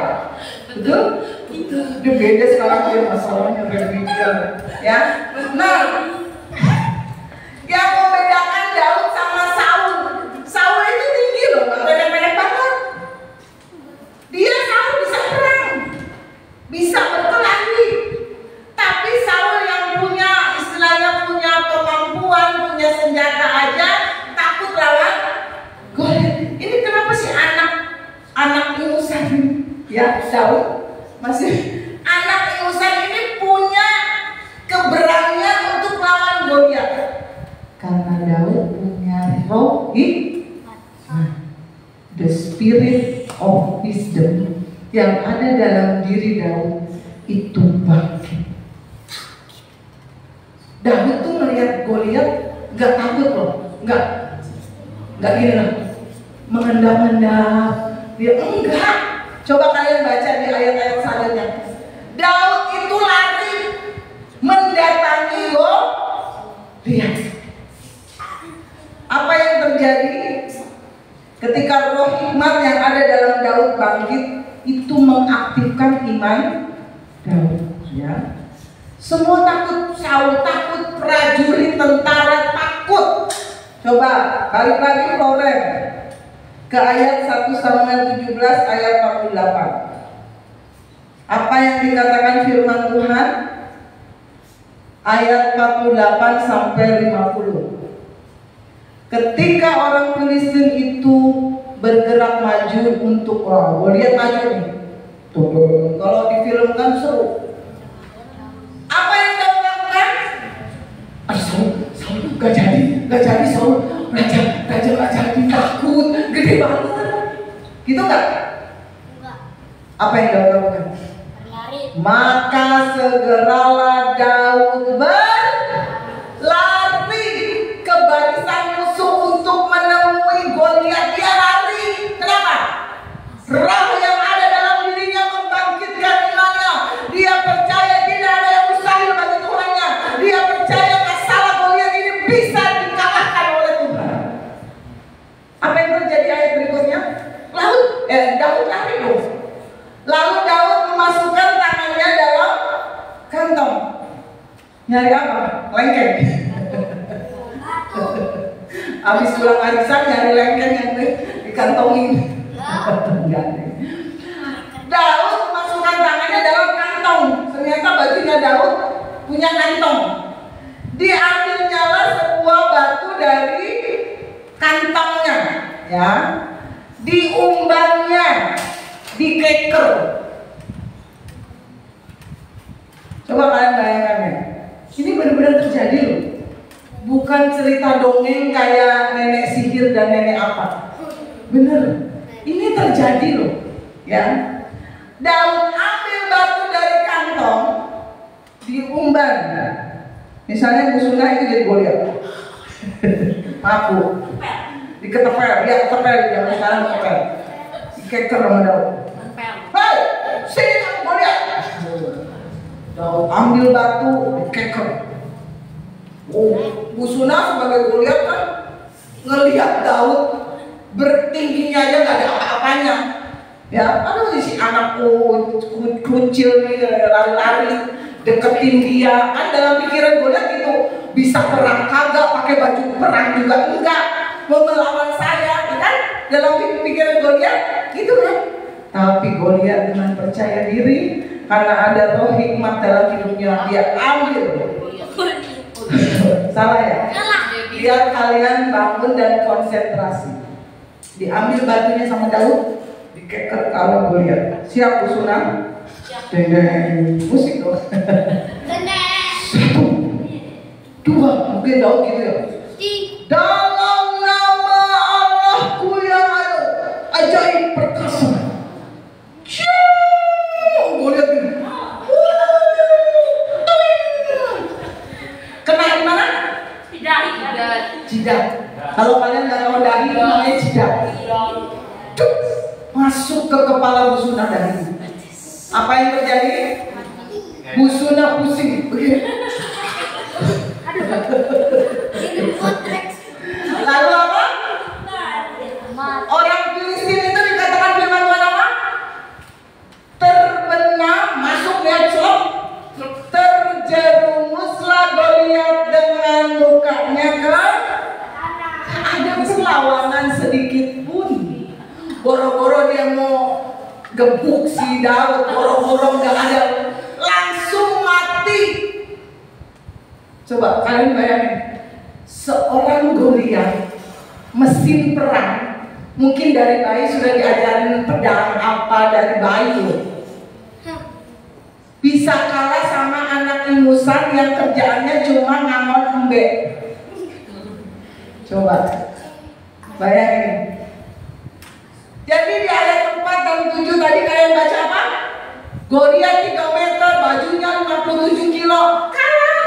Betul? Itu beda sekarang dia masalahnya remedial. Ya. Nah, yang membedakan Daud sama Saul. Saul itu tinggi loh, pendek-pendek banget. Dia Saul bisa perang, bisa berkelahi. Tapi Saul yang punya istilahnya punya kemampuan, punya senjata aja takut lawan Goliat. Ini kenapa sih anak ingusan, ya Daud masih anak ingusan ini punya keberanian untuk lawan Goliat? Karena Daud punya roh hikmah, the spirit of wisdom yang ada dalam diri Daud itu bangkit. Daud tuh melihat Goliat nggak takut loh, nggak gini loh, mengendap-endap. Dia enggak. Coba kalian baca di ayat-ayat selanjutnya. Daud itu lari mendatangi Goliat. Apa yang terjadi ketika roh hikmat yang ada dalam Daud bangkit? Itu mengaktifkan iman Daud, ya. Semua takut, Saul takut, prajurit tentara takut. Coba balik lagi Florence ke ayat 1 Samuel 17 ayat 48. Apa yang dikatakan firman Tuhan? Ayat 48 sampai 50. Ketika orang Filistin itu bergerak maju untuk Goliat maju nih. Tuh, kalau difilmkan seru. Apa yang Daud lakukan? Saul gak jadi Saul raja gak jadi, takut, gede banget. Gitu nggak? Apa yang Daud lakukan? Maka segeralah Daud berlari ke barisan musuh untuk menemui Goliat. Dia lari. Kenapa? Roh yang ada dalam dirinya membangkitkan imannya. Dia percaya tidak ada yang mustahil bagi Tuhannya. Dia percaya masalah Goliat ini bisa dikalahkan oleh Tuhan. Apa yang terjadi ayat berikutnya? Daud lari dong. Lalu Daud memasukkan tangannya dalam kantong. Nyari apa? Lengkeng. Habis pulang arisan nyari lengkeng yang dikantongin. Enggak. Daud memasukkan tangannya dalam kantong. Ternyata bajunya Daud punya kantong. Diambilnyalah sebuah batu dari kantongnya, ya. Diumbannya, dikeker. Coba kalian bayangkan ya. Ini benar-benar terjadi loh. Bukan cerita dongeng kayak nenek sihir dan nenek apa. Bener. Ini terjadi loh, ya. Daud ambil batu dari kantong, diumban. Misalnya musuhnya itu jadi Goliat. Aku diketepel, dia ketepel, jangan sekarang ketepel. Dikeker sama Daud. Hei, sini kamu Goliat. Daud ambil batu, dikeker. Musuhnya sebagai Goliat kan ngelihat Daud bertingginya aja nggak ada apa-apanya. Ya, aduh si anakku kucil nih lari-lari deketin dia. Kan dalam pikiran Goliat gitu, bisa perang kagak, pakai baju perang juga enggak, mau melawan saya, kan? Dalam pikiran Goliat gitu kan. Tapi Goliat dengan percaya diri karena ada roh hikmat dalam hidupnya, dia ambil. Salah ya? Biar kalian bangun dan konsentrasi. Diambil batunya sama Daud, dikeker kalau Goliat. Siap Busuna? Deng musik dong. 1, 2, mungkin Daud gitu ya. Dalam nama Allahku yang ajaib perkasa. Goliat gini. Kena di mana? Jidat. Kalau kalian nggak tahu dahi, namanya jidat. Masuk ke kepala Busuna dahi. Apa yang terjadi? Busuna pusing. Lalu apa? Orang Filistin itu dikatakan firman Tuhan apa? Terbenam, masuk lihat celok. Terjerumuslah Goliat dengan lukanya ke ada perlawanan sedikit pun. Boro-boro dia mau gebuk si Daud, boro-boro nggak ada, langsung mati. Coba kalian bayangin, seorang Goliat, mesin perang, mungkin dari bayi sudah diajarin pedang apa dari bayi, bisa kalah sama anak ingusan yang kerjaannya cuma ngamon embe. Coba bayangin. Jadi di ayat 4 dan 7 tadi kalian baca apa? Goliat 3 meter, bajunya 57 kilo, kalah.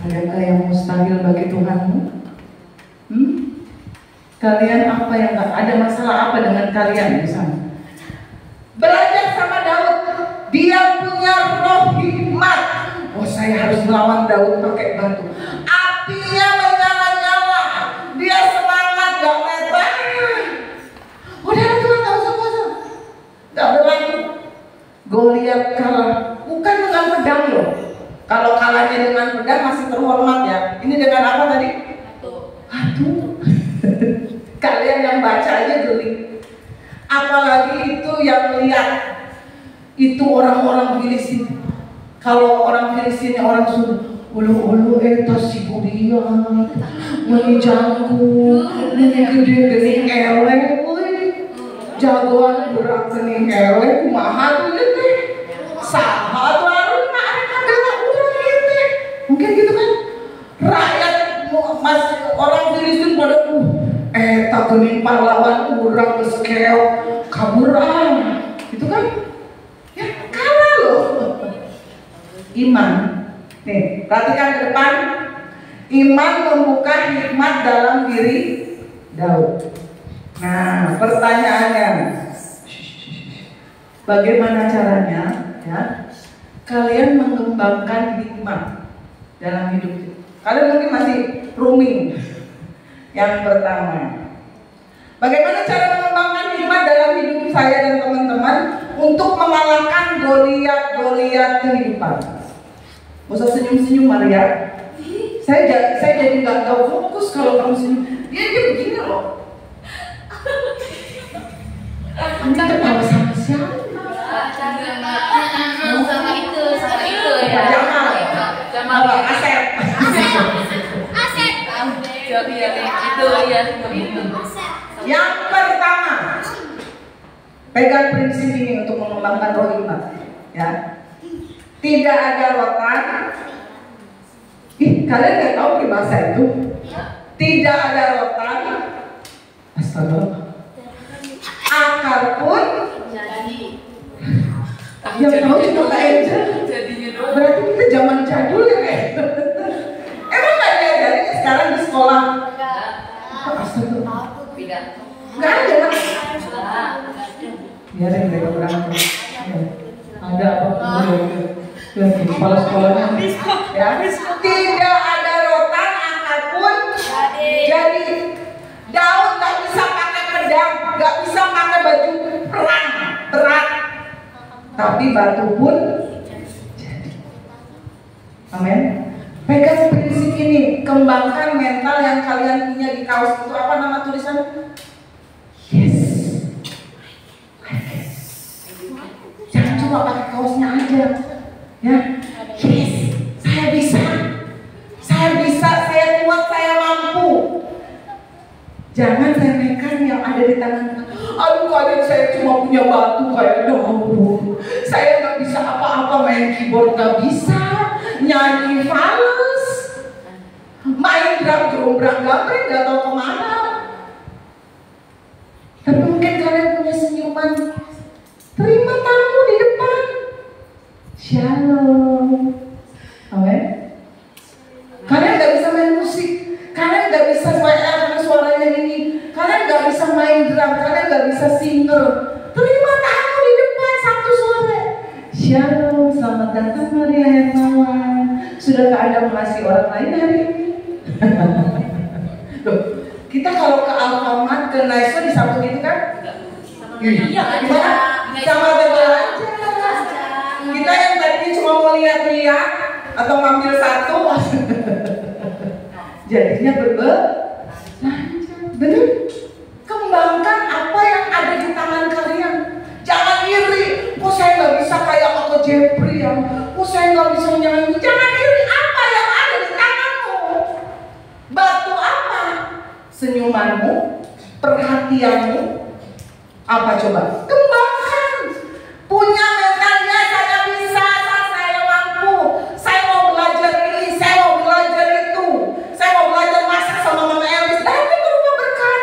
Adakah yang mustahil bagi Tuhanmu? Kalian apa yang gak ada masalah apa dengan kalian di sana? Belajar sama Daud, dia punya roh hikmat. Oh, saya harus melawan Daud pakai batu. Apinya menyala-nyala, dia semangat gak lebar. Udah Tuhan gak usah. Gak berlaku. Goliat kalah, bukan dengan pedang loh. Kalau kalahnya dengan pedang masih terhormat ya. Ini dengan apa tadi? Batu. Kalian yang baca aja geli. Apalagi itu yang lihat. Itu orang-orang Filistin. Kalau orang Filistin orang sudah ulu-ulu tas si Budia meni jangku meni gede-gede elek jagoan berat gede elek kumaha tuh gitu saha tuh harus adalah orang gitu mungkin gitu kan rakyat mas orang Filistin pada tak gening pahlawan urang keskew kaburan itu kan ya kalah loh. Iman nih, perhatikan ke depan. Iman membuka hikmat dalam diri Daud. Nah, pertanyaannya, bagaimana caranya ya kalian mengembangkan hikmat dalam hidup? Kalian mungkin masih rooming. Yang pertama, bagaimana cara mengembangkan hikmat dalam hidup saya dan teman-teman untuk mengalahkan Goliat kehidupan? Gak usah senyum-senyum Maria. Saya jadi nggak tahu fokus kalau kamu senyum. Dia begini loh. Kamu ketawa sama siapa? Sama itu ya. Jangan. Asep. Itu ya. Yang pertama, pegang prinsip ini untuk mengembangkan roh hikmat. Ya. Tidak ada rotan. Kalian nggak tahu di bahasa itu? Tidak ada rotan. Astaga. Akar pun Jadi. yang tahu cuma Kak Enja. Berarti kita zaman jadul ya kayak. Emang nggak diajarin sekarang di sekolah? Astaga. Nggak ada. Biarin mereka berantem. Ada apa? Ya, kepala sekolahnya ya. Tidak ada rotan, akar pun jadi. Daud nggak bisa pakai pedang, nggak bisa pakai baju perang berat, tapi batu pun jadi. Amin. Pegang prinsip ini, kembangkan mental yang kalian punya di kaos itu. Apa nama tulisannya? Yes. Jangan cuma pakai kaosnya aja. Ya, yes, saya bisa, saya kuat, saya mampu. Jangan remehkan yang ada di tangan. aja saya cuma punya batu kayak dahulu. Saya nggak bisa apa-apa, main keyboard nggak bisa, nyanyi fals, main drum gerombrak-gambreng nggak tahu kemana. Tapi mungkin kalian punya senyuman, terima tamu di depan. Shalom. Amin. Kalian nggak bisa main musik, kalian nggak bisa karena suaranya ini, kalian nggak bisa main drum, kalian nggak bisa singer. Terima tamu di depan Sabtu sore. Shalom, selamat datang Maria Hermawan. Sudahkah Anda mengasihi orang lain hari ini? Loh, kita kalau ke Alfamart, ke Naiso disambut gitu kan? Iya, sama belanja. Kita yang tadinya cuma mau lihat-lihat atau ngambil satu, jadinya berbelanja. Benar? Kembangkan apa yang ada di tangan kalian. Jangan iri. Kok saya nggak bisa kayak Uncle Jeffrey ya? Kok saya nggak bisa nyanyi? Jangan iri. Apa yang ada di tanganmu? Batu apa? Senyumanmu, perhatianmu, apa coba? Kembangkan. Punya mentalnya, saya bisa, saya mampu, saya mau belajar ini, saya mau belajar itu, saya mau belajar masak sama Mama Elis. Nah, itu rumah berkat.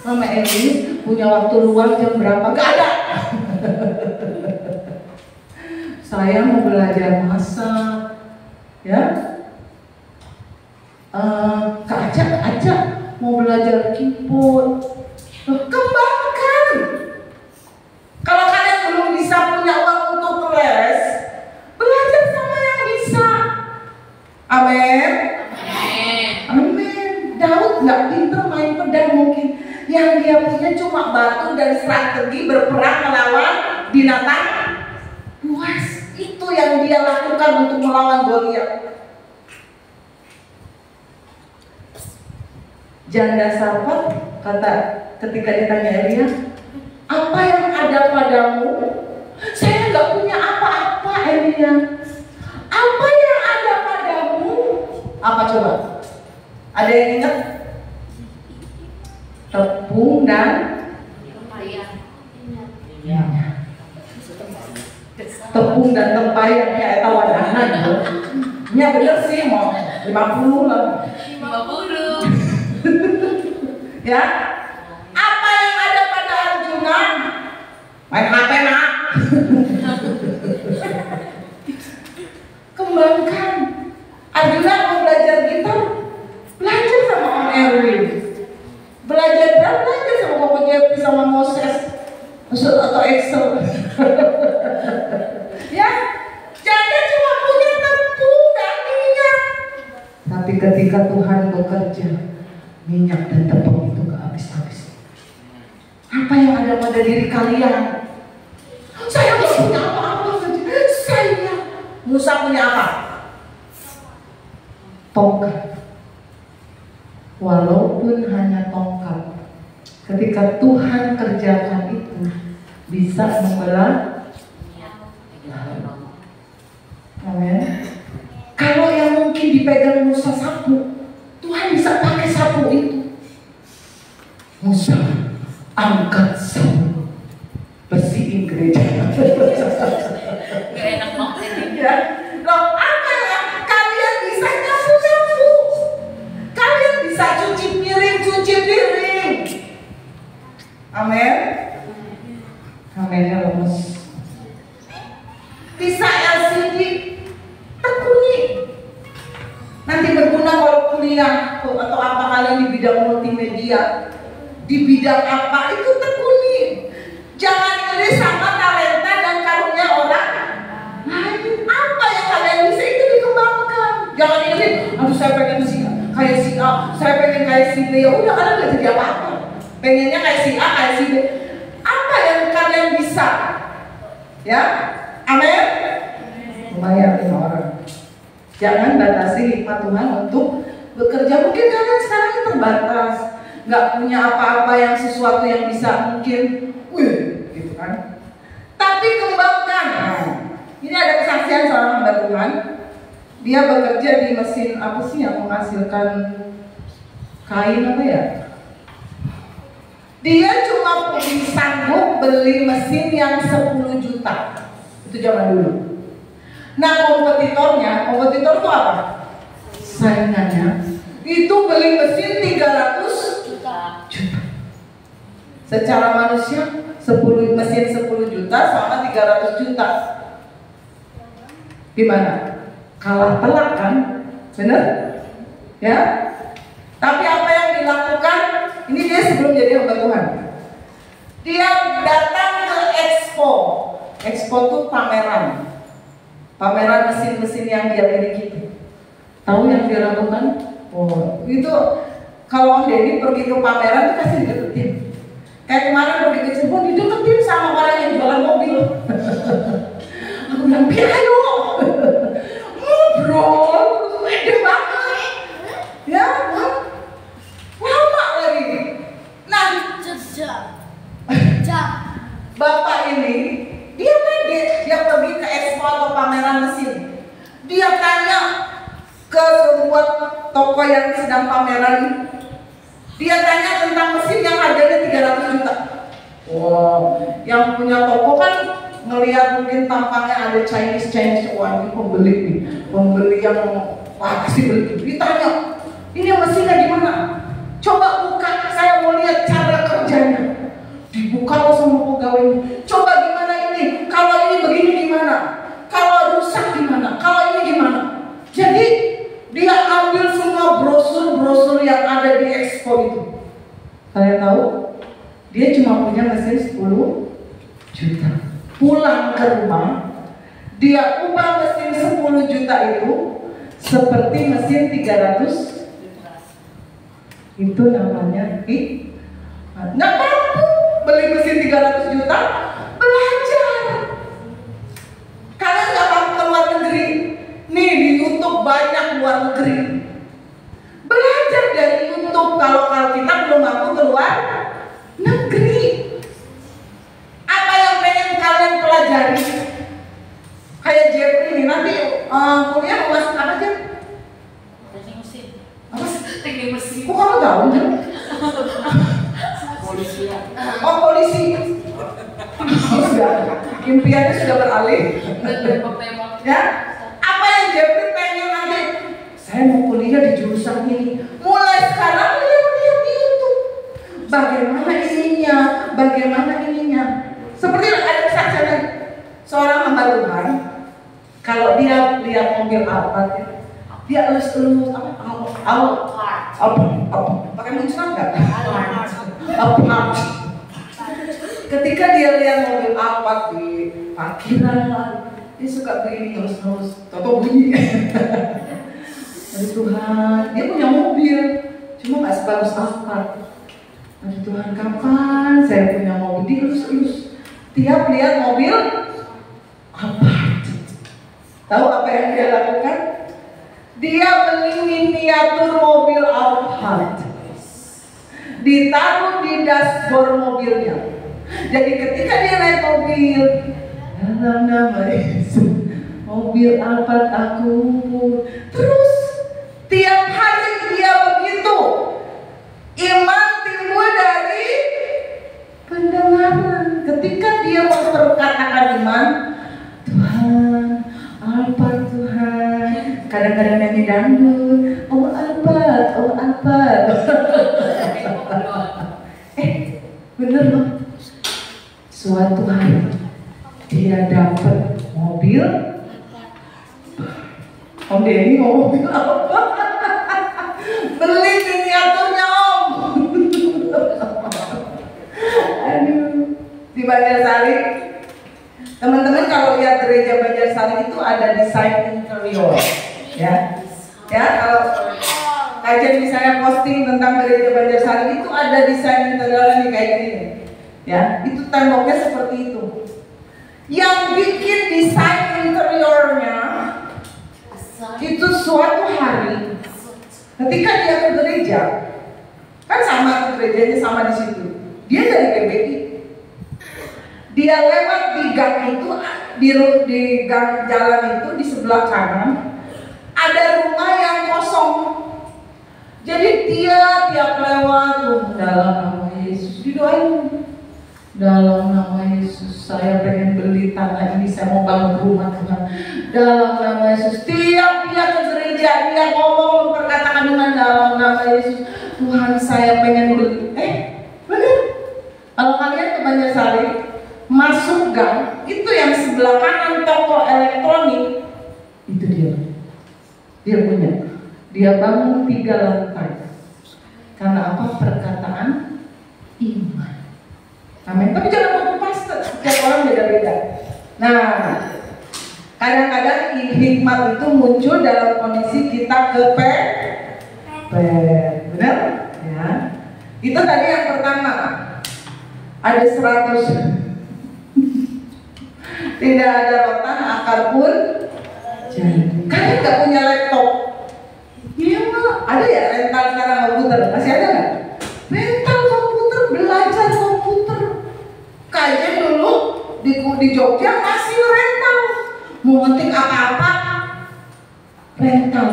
Mama Elis punya waktu luang jam berapa? Gak ada. Saya mau belajar masak, ya. Kak Aca mau belajar keyboard. Kembangkan. Kalau kalian belum bisa punya uang untuk les, belajar sama yang bisa. Amin. Amin. Daud nggak pintar main pedang mungkin. Yang dia punya cuma batu dan strategi berperang melawan binatang buas. Itu yang dia lakukan untuk melawan Goliat. Janda Sarfat kata ketika ditanya Elia, apa yang ada padamu? Saya nggak punya apa-apa, Elia. Apa yang ada padamu? Apa coba? Ada yang ingat? Tepung dan tepung dan tempayan kayak tawadahan. Ya bener sih, mau 50 lah. 50. Ya. Apa yang ada pada Arjuna? Main HP nak. Kembangkan. Arjuna mau belajar gitar, belajar sama Om Erwin. Belajar drum, belajar sama Papa Jeffrey sama Moses atau Excel. Ya, jangan cuma punya tepung dan minyak. Tapi ketika Tuhan bekerja, minyak dan tepung itu gak habis-habis. Apa yang ada pada diri kalian? Saya gak punya apa-apa saja. Saya. Musa punya apa? Tongkat. Walaupun hanya tongkat, ketika Tuhan kerjakan itu bisa membelah. Amin. Kalau yang mungkin dipegang Musa sapu, Tuhan bisa pakai sapu itu. Musa angkat sapu, bersihin gereja. Gak enak banget ini. Ya, loh apa ya? Kalian bisa nyapu-nyapu, kalian bisa cuci piring. Amin. Amin ya lemes. Bisa LCD, tekuni. Nanti berguna kalau kuliah atau apa kalian di bidang multimedia, di bidang apa itu tekuni. Jangan iri sama talenta dan karunia orang lain. Apa yang kalian bisa itu dikembangkan. Jangan iri, aduh saya pengen kayak si A, saya pengen kayak si B. Ya udah, kalian nggak jadi apa-apa. Pengennya kayak si A, kayak si B. Apa yang kalian bisa? Ya, amin. Lumayan 5 orang. Jangan batasi hikmat Tuhan untuk bekerja. Mungkin kalian sekarang ini terbatas, nggak punya apa-apa yang sesuatu yang bisa mungkin, gitu kan. Tapi kembangkan. Ini ada kesaksian seorang hamba Tuhan. Dia bekerja di mesin apa sih yang menghasilkan kain apa ya? Dia cuma sanggup beli mesin yang 10 juta. Itu zaman dulu. Nah kompetitor itu apa? Saingannya itu beli mesin 300 juta. Secara manusia mesin 10 juta sama 300 juta. Gimana? Kalah telak kan? Bener? Ya? Tapi apa yang dilakukan? Ini dia sebelum jadi hamba Tuhan. Dia datang ke Expo. Expo itu pameran. Pameran mesin-mesin yang dia miliki. Tahu yang dia lakukan? Oh, itu kalau Om Deddy pergi ke pameran itu pasti dideketin. Kayak kemarin pergi ke Cirebon dideketin sama orang yang jualan mobil. Aku bilang, ayo ngobrol, pede banget. Ya, lama lagi. Nah, bapak ini dia pede, dia pergi ke expo atau pameran mesin. Dia tanya ke sebuah toko yang sedang pameran. Dia tanya tentang mesin yang harganya 300 juta. Wow, yang punya toko kan ngelihat mungkin tampangnya ada Chinese, wah ini pembeli nih, pembeli yang wah pasti beli. Ditanya, ini mesinnya gimana? Coba buka, saya mau lihat cara kerjanya. Dibuka sama pegawai. Coba gimana ini? Kalau ini begini gimana? Kalau rusak gimana? Kalau ini gimana? Jadi dia ambil semua brosur-brosur yang ada di expo itu. Kalian tahu? Dia cuma punya mesin 10 juta. Pulang ke rumah, dia ubah mesin 10 juta itu seperti mesin 300. Itu namanya nggak mampu beli mesin 300 juta, belajar. Kalian nggak mampu ke luar negeri. Nih di YouTube banyak luar negeri. Belajar dari YouTube kalau kita belum mampu keluar negeri. Apa yang pengen kalian pelajari? Kayak Jeffrey ini nanti kuliah mau masuk apa aja? Teknik mesin. Apa? Teknik mesin. Kok kamu tahu? Polisi ya. Oh polisi. Sudah. Impiannya sudah beralih. Ya. Apa yang Jeffrey pengen nanti? Saya mau kuliah di jurusan ini. Mulai sekarang lihat di YouTube. Bagaimana ininya. Seperti ada kesaksian seorang hamba Tuhan. Kalau dia lihat mobil Alphard, dia elus-elus pakai muncrat nggak? Alphard. Ketika dia lihat mobil Alphard di parkiran, dia suka begini terus toto bunyi. Aduh Tuhan, dia punya mobil, cuma nggak sebagus Alphard. Aduh Tuhan, kapan saya punya mobil? Dielus-elus. Tiap lihat mobil Alphard. Tahu apa yang dia lakukan? Dia beli miniatur mobil Alphard, ditaruh di dashboard mobilnya. Jadi ketika dia naik mobil, dalam nama Yesus, mobil Alphard aku. Terus tiap hari dia begitu. Iman timbul dari pendengaran. Ketika dia memperkatakan iman, Tuhan, Alphard Tuhan. Kadang-kadang nyanyi dangdut, oh Alphard. Bener loh. Suatu hari dia dapat mobil. Om Denny mau mobil apa? Beli miniaturnya Om. Aduh. Di Banjarsari, teman-teman kalau lihat gereja Banjarsari itu ada desain interior, ya. Kalau kajian misalnya posting tentang gereja Banjarsari itu ada desain interiornya kayak gini, ya. Itu temboknya seperti itu. Yang bikin desain interiornya itu suatu hari ketika dia ke gereja, kan sama gerejanya sama di situ. Dia dari PBI. Dia lewat di gang itu, di gang jalan itu di sebelah kanan ada rumah yang kosong. Jadi dia tiap lewat dalam nama Yesus, didoain. Dalam nama Yesus, saya pengen beli tanah ini, saya mau bangun rumah Tuhan. Dalam nama Yesus, tiap dia ke gereja, dia ngomong perkataan dengan dalam nama Yesus. Tuhan, saya pengen beli. Bener? Kalau kalian ke Banjarsari, masuk gang, itu yang sebelah kanan toko elektronik, itu dia. Dia punya. Dia bangun 3 lantai. Karena apa? Perkataan iman. Amin. Tapi jangan copy paste, setiap orang beda-beda. Nah, kadang-kadang hikmat itu muncul dalam kondisi kita kepepet. Benar? Ya. Itu tadi yang pertama. Ada 100. Tidak ada rotan, akar pun jadi. Kalian nggak punya laptop? Iya mah. Ada ya rental sekarang komputer? Masih ada nggak? Rental komputer, belajar komputer. Kayaknya dulu di Jogja masih rental. Mau ngetik apa-apa rental.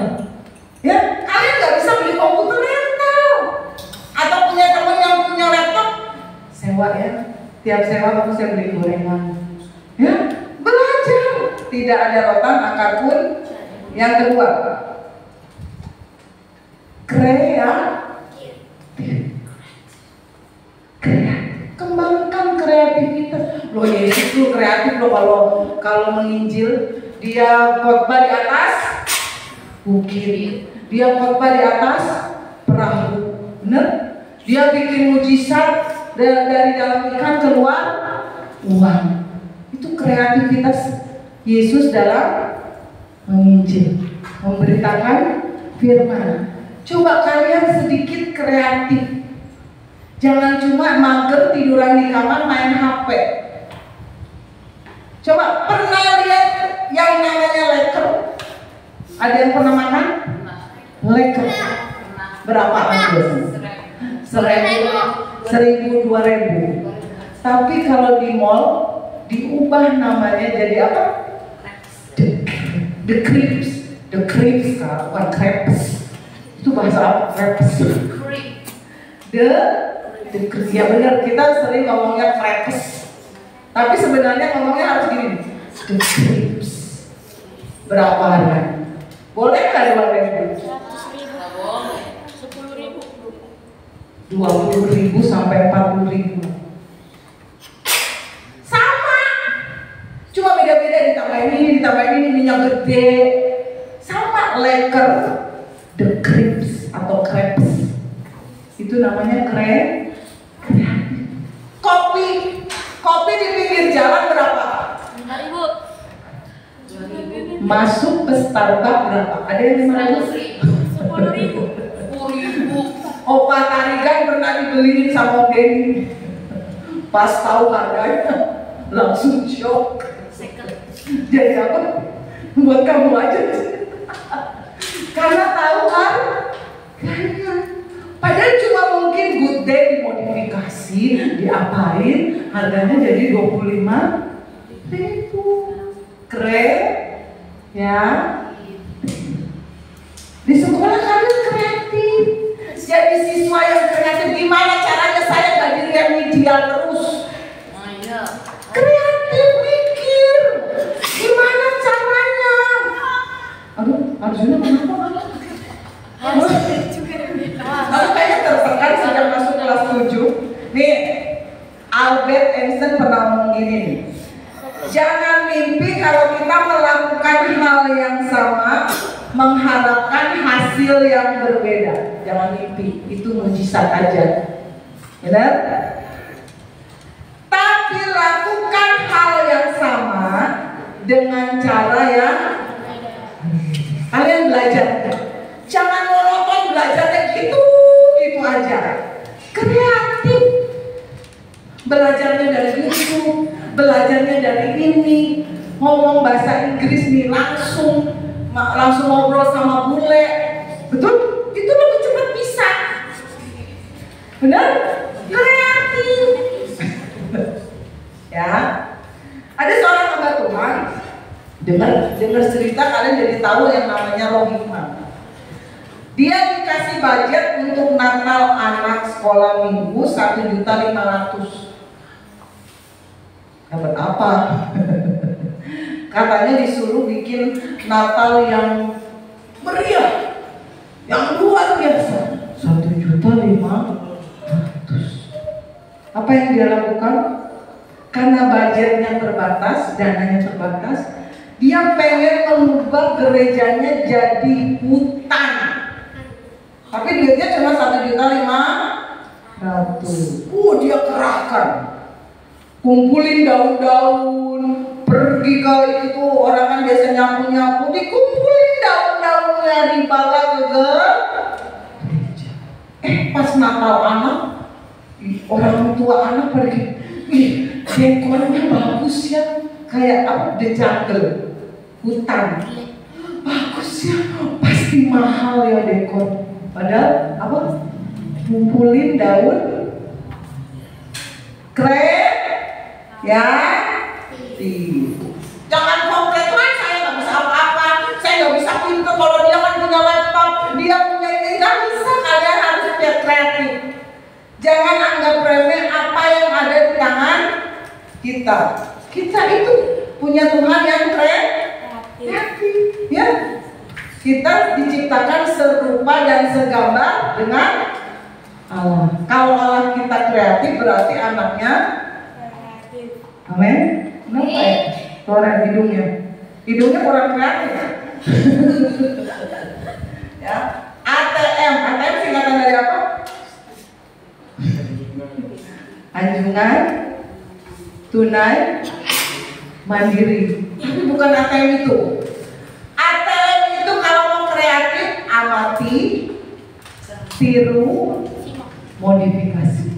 Ya, kalian nggak bisa beli komputer rental. Atau punya teman yang punya laptop, sewa ya. Tiap sewa kamu saya beli gorengan. Ya, belajar. Tidak ada rotan, akar pun. Yang kedua, kreatif. Kembangkan kreativitas. Loh Yesus tuh kreatif loh, kalau menginjil dia khotbah di atas bukit, dia khotbah di atas perahu, bener? Dia bikin mujizat dari dalam ikan keluar uang. Itu kreativitas Yesus dalam menginjil, memberitakan firman. Coba kalian sedikit kreatif. Jangan cuma mager tiduran di kamar main HP. Coba pernah lihat yang namanya leker? Ada yang pernah makan? Leker. Berapa biasanya? 1.000, 2.000. Tapi kalau di mall diubah namanya jadi apa? The crepes. The crepes, bukan crepes. Itu bahasa apa? Crepes. Ya benar, kita sering ngomongnya crepes. Tapi sebenarnya ngomongnya harus gini. The crepes. Berapa harganya? Boleh nggak 2.000? 20.000 sampai 40.000. Sama. Cuma beda-beda, ditambahin ini minyak gede. Sama leker. The crepes atau crepes. Itu namanya kreatif. Kopi di pinggir jalan berapa? 5.000. Masuk ke Starbucks berapa? Ada yang 100.000. 10.000. 10.000. Opa Tarigan pernah dibeliin sama Denny. Pas tahu harganya langsung shock. Jadi apa? Buat kamu aja. Karena tahu kan? Padahal cuma mungkin good day dimodifikasi, diapain, harganya jadi 25.000. Keren, ya. Di sekolah kalian kreatif. Jadi siswa yang kreatif, gimana caranya saya gak jadi yang ideal terus? Kreatif, mikir. Gimana caranya? Aduh, Arjuna kenapa? Aku kayaknya tertekan sejak masuk kelas 7. Nih, Albert Einstein pernah ngomong gini nih. Jangan mimpi kalau kita melakukan hal yang sama, mengharapkan hasil yang berbeda. Jangan mimpi, itu mujizat aja. Benar? Tapi lakukan hal yang sama dengan cara yang kalian belajar. Jangan monoton belajarnya gitu aja. Kreatif. Belajarnya dari itu, belajarnya dari ini. Ngomong bahasa Inggris nih langsung ngobrol sama bule. Betul? Itu lebih cepat bisa. Benar? Kreatif. Ya. Ada seorang hamba Tuhan. Dengar cerita kalian jadi tahu yang namanya roh hikmat. Dia dikasih budget untuk Natal anak sekolah minggu 1.500.000. Dapat apa? Katanya disuruh bikin Natal yang meriah, yang luar biasa. 1.500.000. Apa yang dia lakukan? Karena budgetnya terbatas, dananya terbatas, dia pengen mengubah gerejanya jadi hutan. Tapi duitnya cuma 1.500.000. Dia kerahkan, kumpulin daun-daun, pergi ke itu, orang kan biasa nyapu-nyapu, dikumpulin daun-daunnya, dibawa ke gereja. Pas Natal anak, orang tua anak pergi, dekornya bagus ya, kayak apa, the jungle, hutan. Bagus ya, pasti mahal ya dekor. Padahal apa? Kumpulin daun kreatif. Jangan komplain, saya nggak bisa apa-apa, saya nggak bisa pintar. Kalau dia kan punya laptop, dia punya ini, nggak bisa. Kalian harus biar kreatif. Jangan anggap remeh apa yang ada di tangan kita. Kita itu punya Tuhan yang kreatif, ya. Kita diciptakan serupa dan segambar dengan Allah. Kalau Allah kita kreatif, berarti anaknya kreatif. Amin. Kenapa ya? Orang hidungnya kurang kreatif. Ya. ATM singkatan dari apa? Anjungan tunai mandiri. Tapi bukan ATM itu. ATM itu kalau mau kreatif, amati, tiru, modifikasi.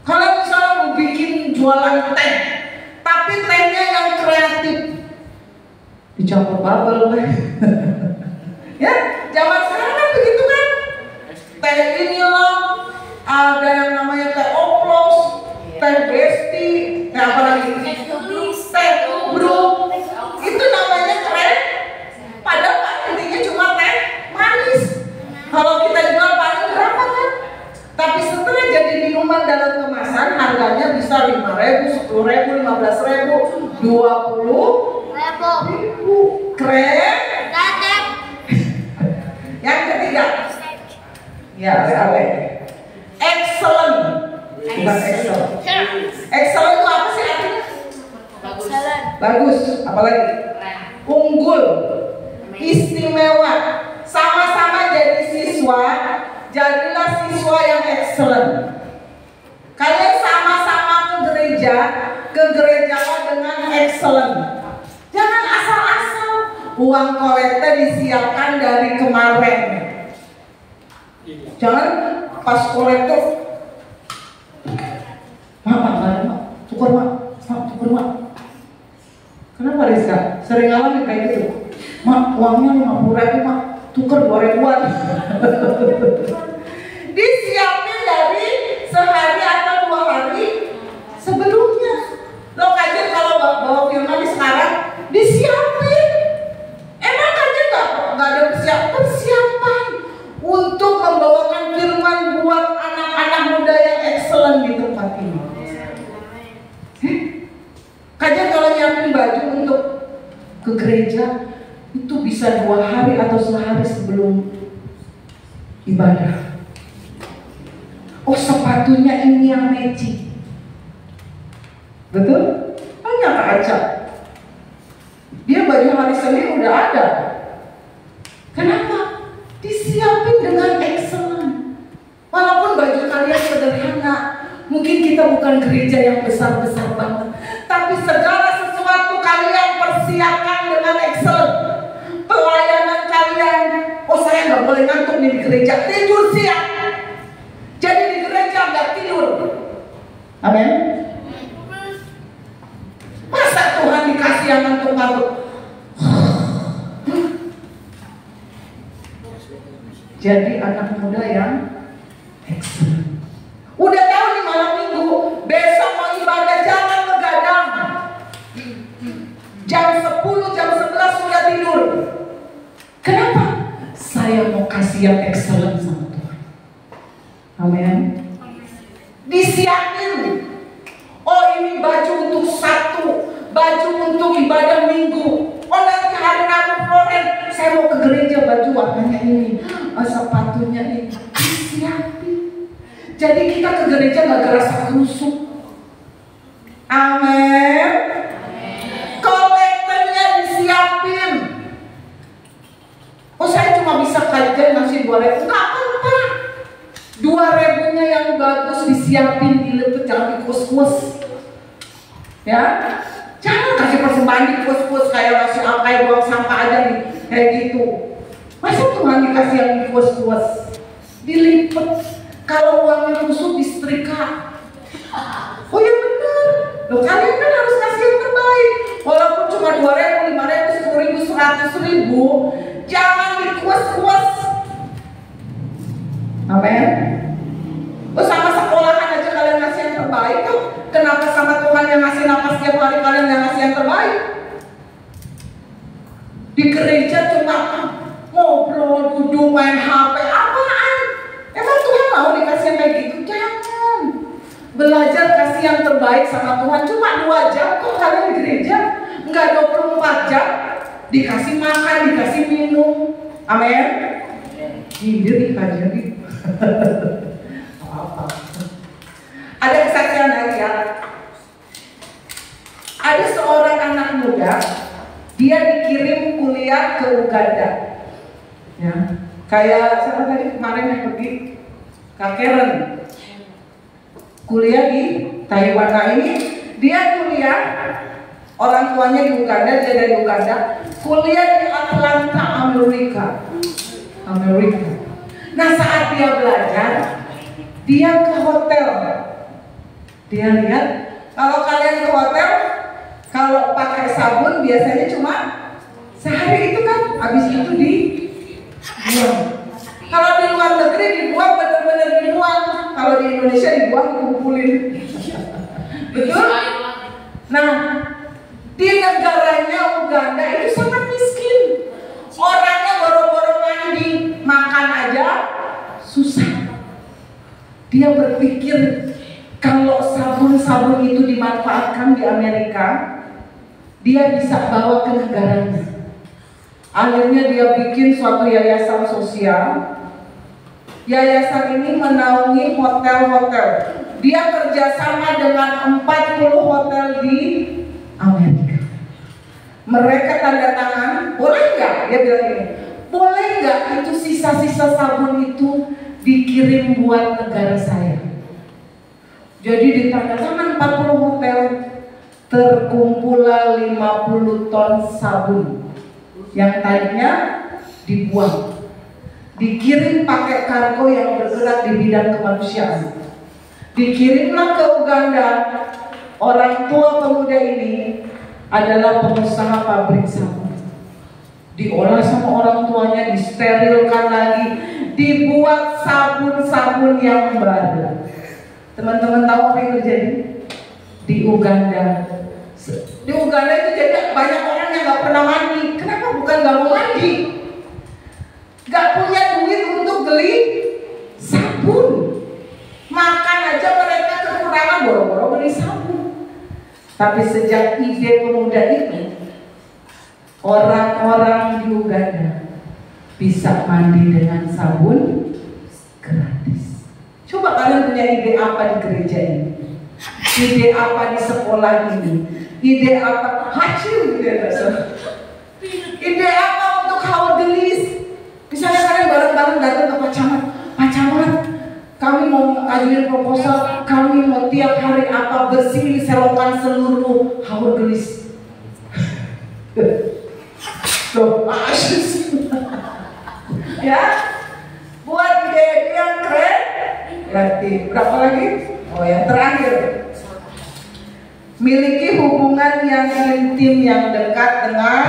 Kalau misalnya mau bikin jualan teh, tapi tehnya yang kreatif, dicampur bubble, ya, zaman sekarang kan begitu kan? Teh inilah, ada yang namanya teh oplos, teh besti, teh apa lagi? Teh tubruk, itu namanya keren. Padahal intinya cuma teh manis. Kalau kita jual paling berapa kan? Tapi setelah jadi minuman dalam kemasan, harganya bisa 5.000, 10.000, 15.000, 20.000. Keren. Yang ketiga, ya, excellent. Bukan excellent. Excellent itu apa sih artinya? Bagus. Apalagi? Unggul, istimewa. Sama-sama jadi siswa, jadilah siswa yang excellent. Kalian sama-sama ke gerejalah dengan excellent. Jangan asal-asal. Uang kolekte disiapkan dari kemarin. Jangan pas kolektor, tuker mak. Kenapa Rizka? Sering ngalamin kayak gitu. Mak, uangnya 50.000 mak, tuker 2.000-an. Disiapin dari sehari atau 2 hari sebelumnya. Lo kajian kalau bawa firman di sekarang disiapin. Emang kajian nggak ada persiapan untuk membawakan firman buat anak-anak muda yang excellent di tempat ini. Kajian kalau nyiapin baju untuk ke gereja itu bisa 2 hari atau sehari sebelum ibadah. Oh, sepatunya ini yang matching. Betul? Hanya kaca. Dia baju hari Senin udah ada. Kenapa? Disiapin dengan excellent. Walaupun baju kalian sederhana, mungkin kita bukan gereja yang besar-besar banget, tapi segala sesuatu kalian persiapkan dengan excellent. Pelayanan kalian, oh saya nggak boleh ngantuk nih di gereja, tidur siap. Jadi di gereja nggak tidur. Amin. Masa Tuhan dikasih yang ngantuk-ngantuk? Jadi anak muda yang excellent. Udah tahu nih malam minggu, besok mau ibadah, jangan begadang. Jam 10, jam 11 sudah tidur. Kenapa? Saya saya mau kasih yang excellent sama Tuhan. Amin. Disiapin. Oh, ini baju untuk Sabtu, baju untuk ibadah Minggu. Oh, nanti hari Rabu Floren saya mau ke gereja, baju warnanya ini, sepatunya ini. Disiapin. Jadi kita ke gereja gak kerasa kusuk. Amin. Kolektornya disiapin. Oh, saya cuma bisa kajian ngasih 2.000. Enggak apa-apa. 2.000-nya yang bagus disiapin, dilepet, jangan dikus-kus. Ya, jangan kasih persembahan dikus-kus kayak ngasih kayak buang sampah aja nih, kayak gitu. Masa Tuhan dikasih yang dikus-kus? Dilipet. Kalau uangnya kusut disetrika. Oh ya benar. Loh, kalian kan harus kasih yang terbaik. Walaupun cuma 2.000, 5.000, 10.000, 100.000, jangan dikuas-kuas. Amin. Oh, sama sekolahan aja kalian ngasih yang terbaik tuh. Kenapa sama Tuhan yang ngasih napas setiap hari kalian yang ngasih yang terbaik? Di gereja cuma ngobrol, duduk, main HP, apaan? Emang Tuhan mau dikasih yang kayak gitu? Jangan. Belajar kasih yang terbaik sama Tuhan. Cuma 2 jam kok kalian di gereja. Enggak 24 jam. Dikasih makan, dikasih minum. Amin. Diri aja nih. Ada kesaksian lagi ya. Ada seorang anak muda, dia dikirim kuliah ke Uganda. Ya, kayak siapa tadi kemarin yang pergi Kak Karen. Kuliah di Taiwan. Nah ini dia kuliah, orang tuanya di Uganda, dia dari Uganda. Kuliah di Atlanta, Amerika. Nah saat dia belajar, dia ke hotel. Dia lihat, kalau kalian ke hotel, kalau pakai sabun biasanya cuma sehari itu kan, habis itu dibuang. Kalau di luar negeri dibuang benar-benar dibuang. Kalau di Indonesia dibuang dikumpulin. Betul? Nah, di negaranya Uganda itu sangat miskin. Orangnya boro-boro mandi, makan aja susah. Dia berpikir kalau sabun-sabun itu dimanfaatkan di Amerika, dia bisa bawa ke negaranya. Akhirnya dia bikin suatu yayasan sosial. Yayasan ini menaungi hotel-hotel. Dia kerjasama dengan 40 hotel di Amerika. Mereka tanda tangan, boleh nggak? Dia bilang ini, boleh nggak itu sisa-sisa sabun itu dikirim buat negara saya? Jadi ditanda tangan 40 hotel, terkumpullah 50 ton sabun yang tadinya dibuang. Dikirim pakai kargo yang bergerak di bidang kemanusiaan. Dikirimlah ke Uganda. Orang tua pemuda ini adalah pengusaha pabrik sabun. Diolah sama orang tuanya, disterilkan lagi, dibuat sabun-sabun yang baru. Teman-teman tahu apa yang terjadi di Uganda? Di Uganda itu jadi banyak orang yang nggak pernah mandi. Kenapa? Bukan nggak mau mandi, nggak punya duit untuk beli sabun. Makan aja mereka kekurangan, boro-boro beli sabun. Tapi sejak ide pemuda itu, orang-orang di Uganda bisa mandi dengan sabun gratis. Coba kalian punya ide apa di gereja ini? Ide apa di sekolah ini? Ide apa? Hasil gitu ya, ide apa untuk hawa gelis? Misalnya kalian bareng-bareng datang ke Pak Camat, kami mau ajuin proposal, kami mau tiap hari apa bersih selokan seluruh hawa gelis. Tuh, ya, buat ide yang keren. Berarti berapa lagi? Oh, yang terakhir, miliki hubungan yang intim yang dekat dengan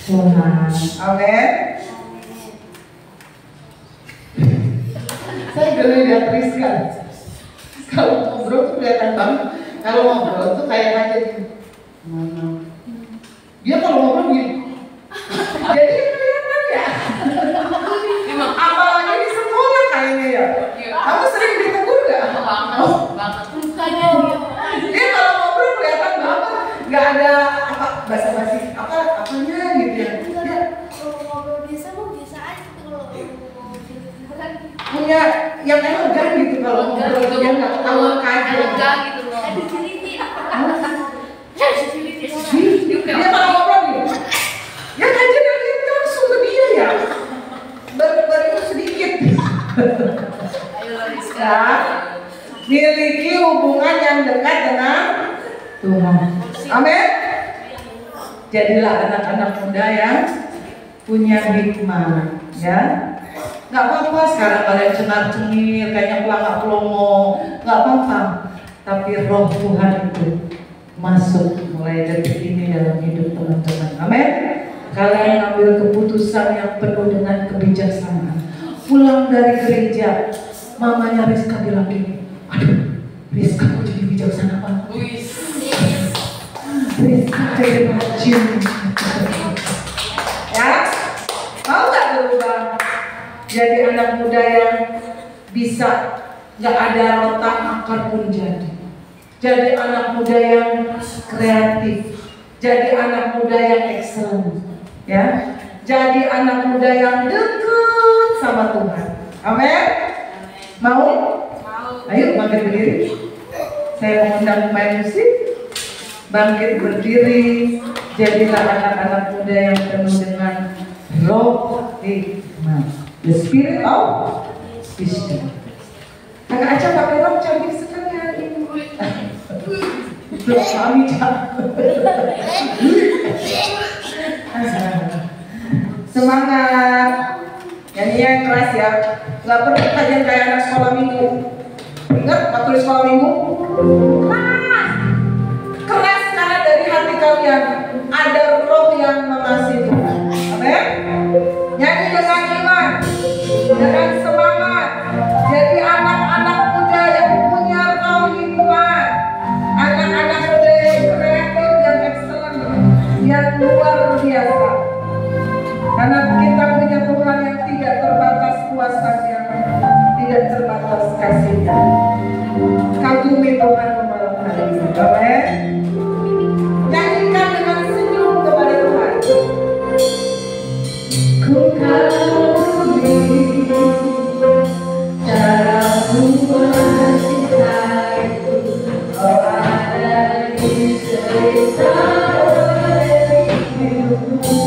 Tuhan. Amin. Saya dulu lihat Rizka, kalau ngobrol tuh kelihatan banget. Kalau ngobrol tuh kayak aja dia kalau ngobrol gini, jadi kelihatan ya. basa-basi apanya gitu ya. Ya, Kalau ngobrol biasa mah biasa aja kalau punya yang elegan gitu kalau ngobrol dia nggak tahu kaget. Elegan gitu loh. Dia kalau ngobrol nih, ya kajian yang langsung ke dia ya. Baru sedikit. Ayo Rizka. Ya, miliki hubungan yang dekat dengan Tuhan. Amin. Jadilah anak-anak muda yang punya hikmah, ya. Nggak apa-apa sekarang kalian cengar-cengir, kayaknya pelangak-pelongo, nggak apa-apa. Tapi roh Tuhan itu masuk mulai detik ini dalam hidup teman-teman. Amin. Kalian ambil keputusan yang penuh dengan kebijaksanaan. Pulang dari gereja, mamanya Rizka bilang gini, aduh, Rizka kok jadi bijaksana banget. Rizka jadi rajin. Ya, mau nggak berubah? Jadi anak muda yang bisa, nggak ada rotan akar pun jadi. Jadi anak muda yang kreatif. Jadi anak muda yang excellent. Ya, jadi anak muda yang dekat sama Tuhan. Amin. Mau? Ayo bangkit berdiri. Saya mengundang pemain musik. Bangkit berdiri. Jadilah anak-anak muda yang penuh dengan roh hikmah. The spirit of wisdom. Kakak Aca pakai rok cantik sekali hari ini. Belum suami semangat. Nyanyi yang keras ya. Gak perlu kajian kayak anak sekolah minggu. Ingat waktu di sekolah minggu? Keras karena dari hati kalian ada roh yang mengasihi Tuhan. Amin. Nyanyi dengan iman, dengan semangat. Jadi anak-anak muda yang punya roh hikmat, anak-anak muda yang kreatif, yang excellent, yang luar biasa. Karena kita punya Tuhan yang tidak terbatas kuasanya, tidak terbatas kasihnya. Kagumi Tuhan malam hari ini. Amin. Nyanyikan dengan senyum kepada Tuhan. Ku kagumi caramu mencintaiku, kau ada di cerita hidupku.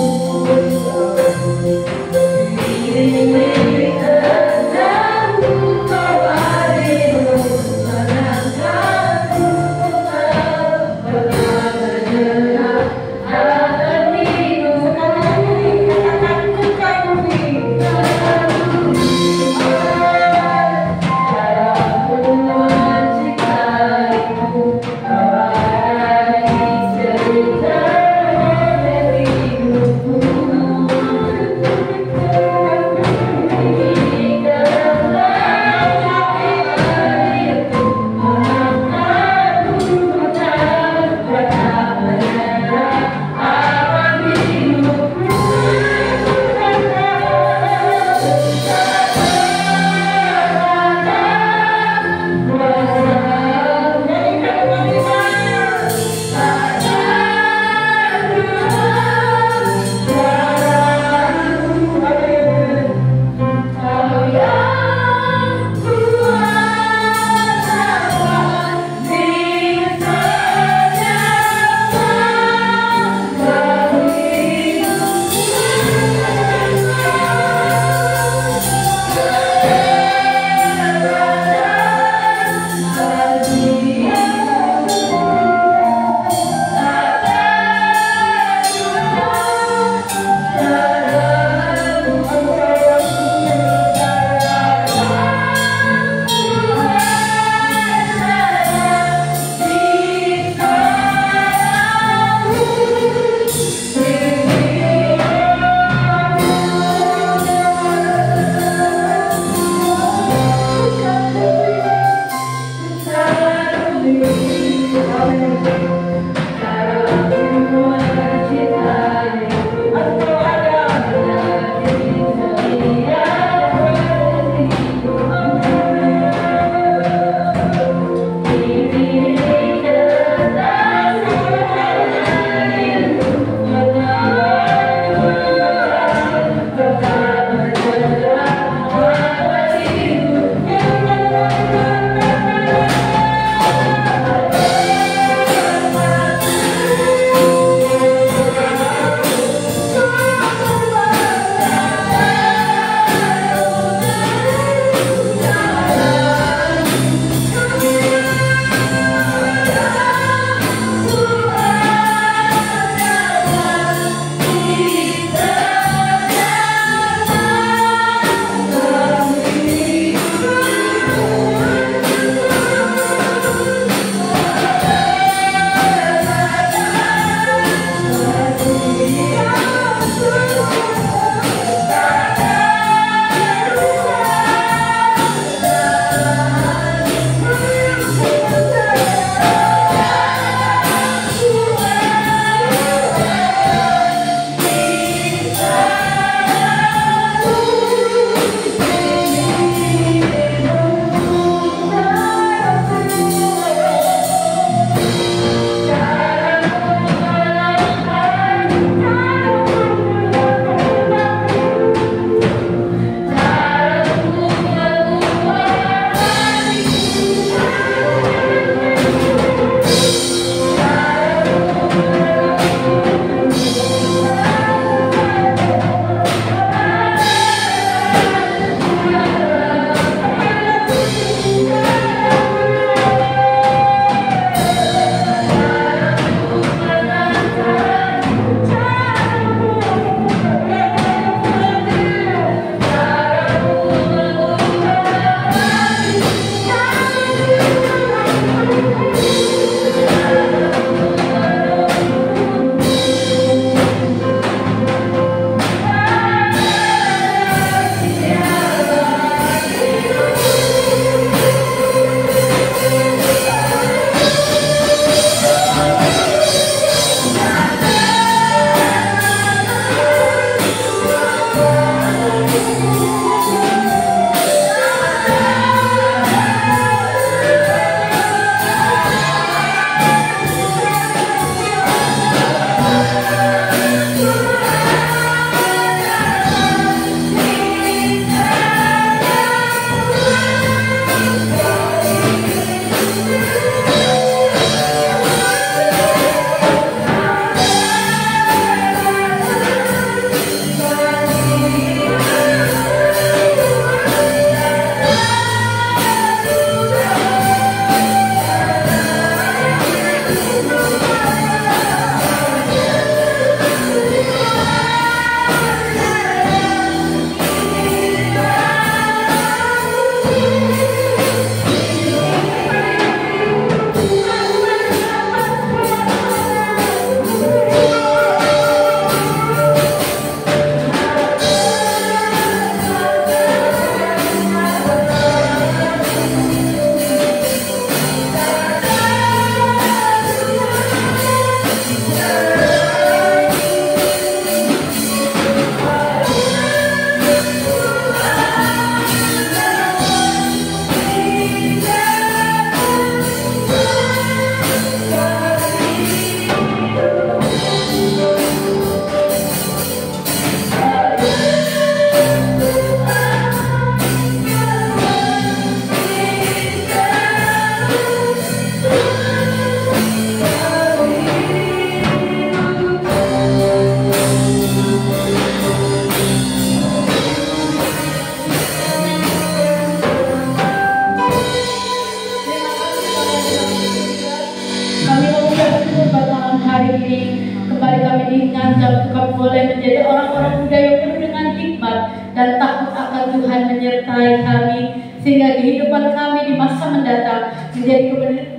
untuk kami boleh menjadi orang-orang muda yang penuh dengan hikmat dan takut akan Tuhan menyertai kami, sehingga kehidupan kami di masa mendatang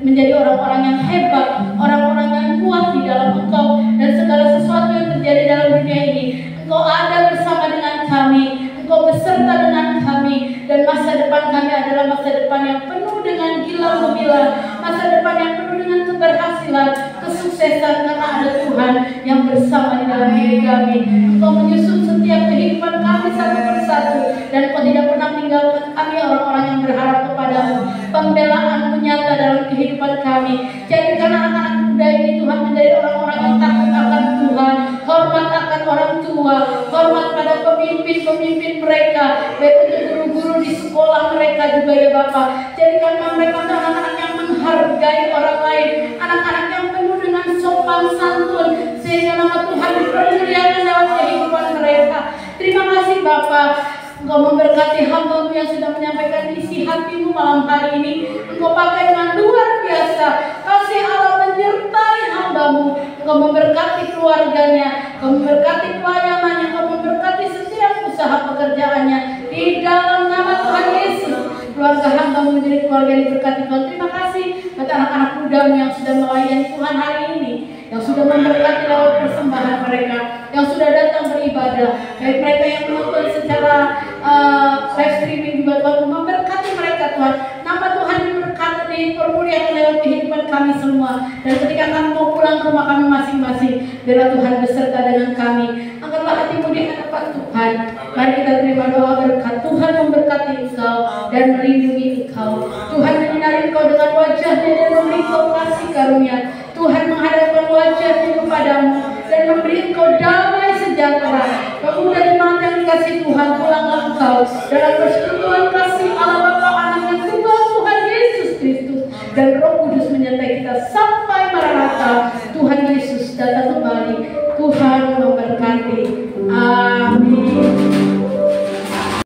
menjadi orang-orang yang hebat, orang-orang yang kuat di dalam Engkau, dan segala sesuatu yang terjadi dalam dunia ini Engkau ada bersama dengan kami, Engkau beserta dengan kami, dan masa depan kami adalah masa depan yang penuh dengan gilang gemilang, masa depan yang penuh dengan keberhasilan, kesuksesan, karena ada Tuhan yang bersama di dalam diri kami. Engkau menyusun setiap kehidupan kami satu persatu, dan Engkau tidak pernah meninggalkan kami orang-orang yang berharap kepadamu. Pembelaan-Mu nyata dalam kehidupan kami. Jadikan anak-anak muda ini Tuhan menjadi orang-orang yang takut akan Tuhan, hormat akan orang tua, hormat pada pemimpin-pemimpin mereka, baik untuk guru-guru di sekolah mereka juga ya Bapak. Jadikan mereka anak-anak yang menghargai orang lain, anak-anak yang penuh dengan sopan santun, sehingga nama Tuhan dipermuliakan dalam kehidupan mereka. Terima kasih Bapak. Engkau memberkati hamba-Mu yang sudah menyampaikan isi hati-Mu malam hari ini. Engkau pakai dengan luar biasa. Kasih Allah menyertai hamba-Mu. Engkau memberkati keluarganya, Engkau memberkati pelayanannya, Engkau memberkati setiap usaha pekerjaannya. Di dalam nama Tuhan Yesus, keluarga hamba-Mu menjadi keluarga yang diberkati Tuhan. Terima kasih buat anak-anak muda-Mu yang sudah melayani Tuhan hari ini, yang sudah memberkati lewat persembahan mereka, yang sudah datang beribadah, baik mereka yang menonton secara live streaming juga Tuhan, memberkati mereka Tuhan. Nama Tuhan diberkati, dipermuliakan lewat kehidupan kami semua. Dan ketika kami mau pulang ke rumah kami masing-masing, biarlah Tuhan beserta dengan kami. Angkatlah hatimu di hadapan Tuhan. Mari kita terima doa berkat. Tuhan memberkati engkau dan melindungi engkau. Tuhan menyinari engkau dengan wajahnya dan memberi engkau kasih karunia.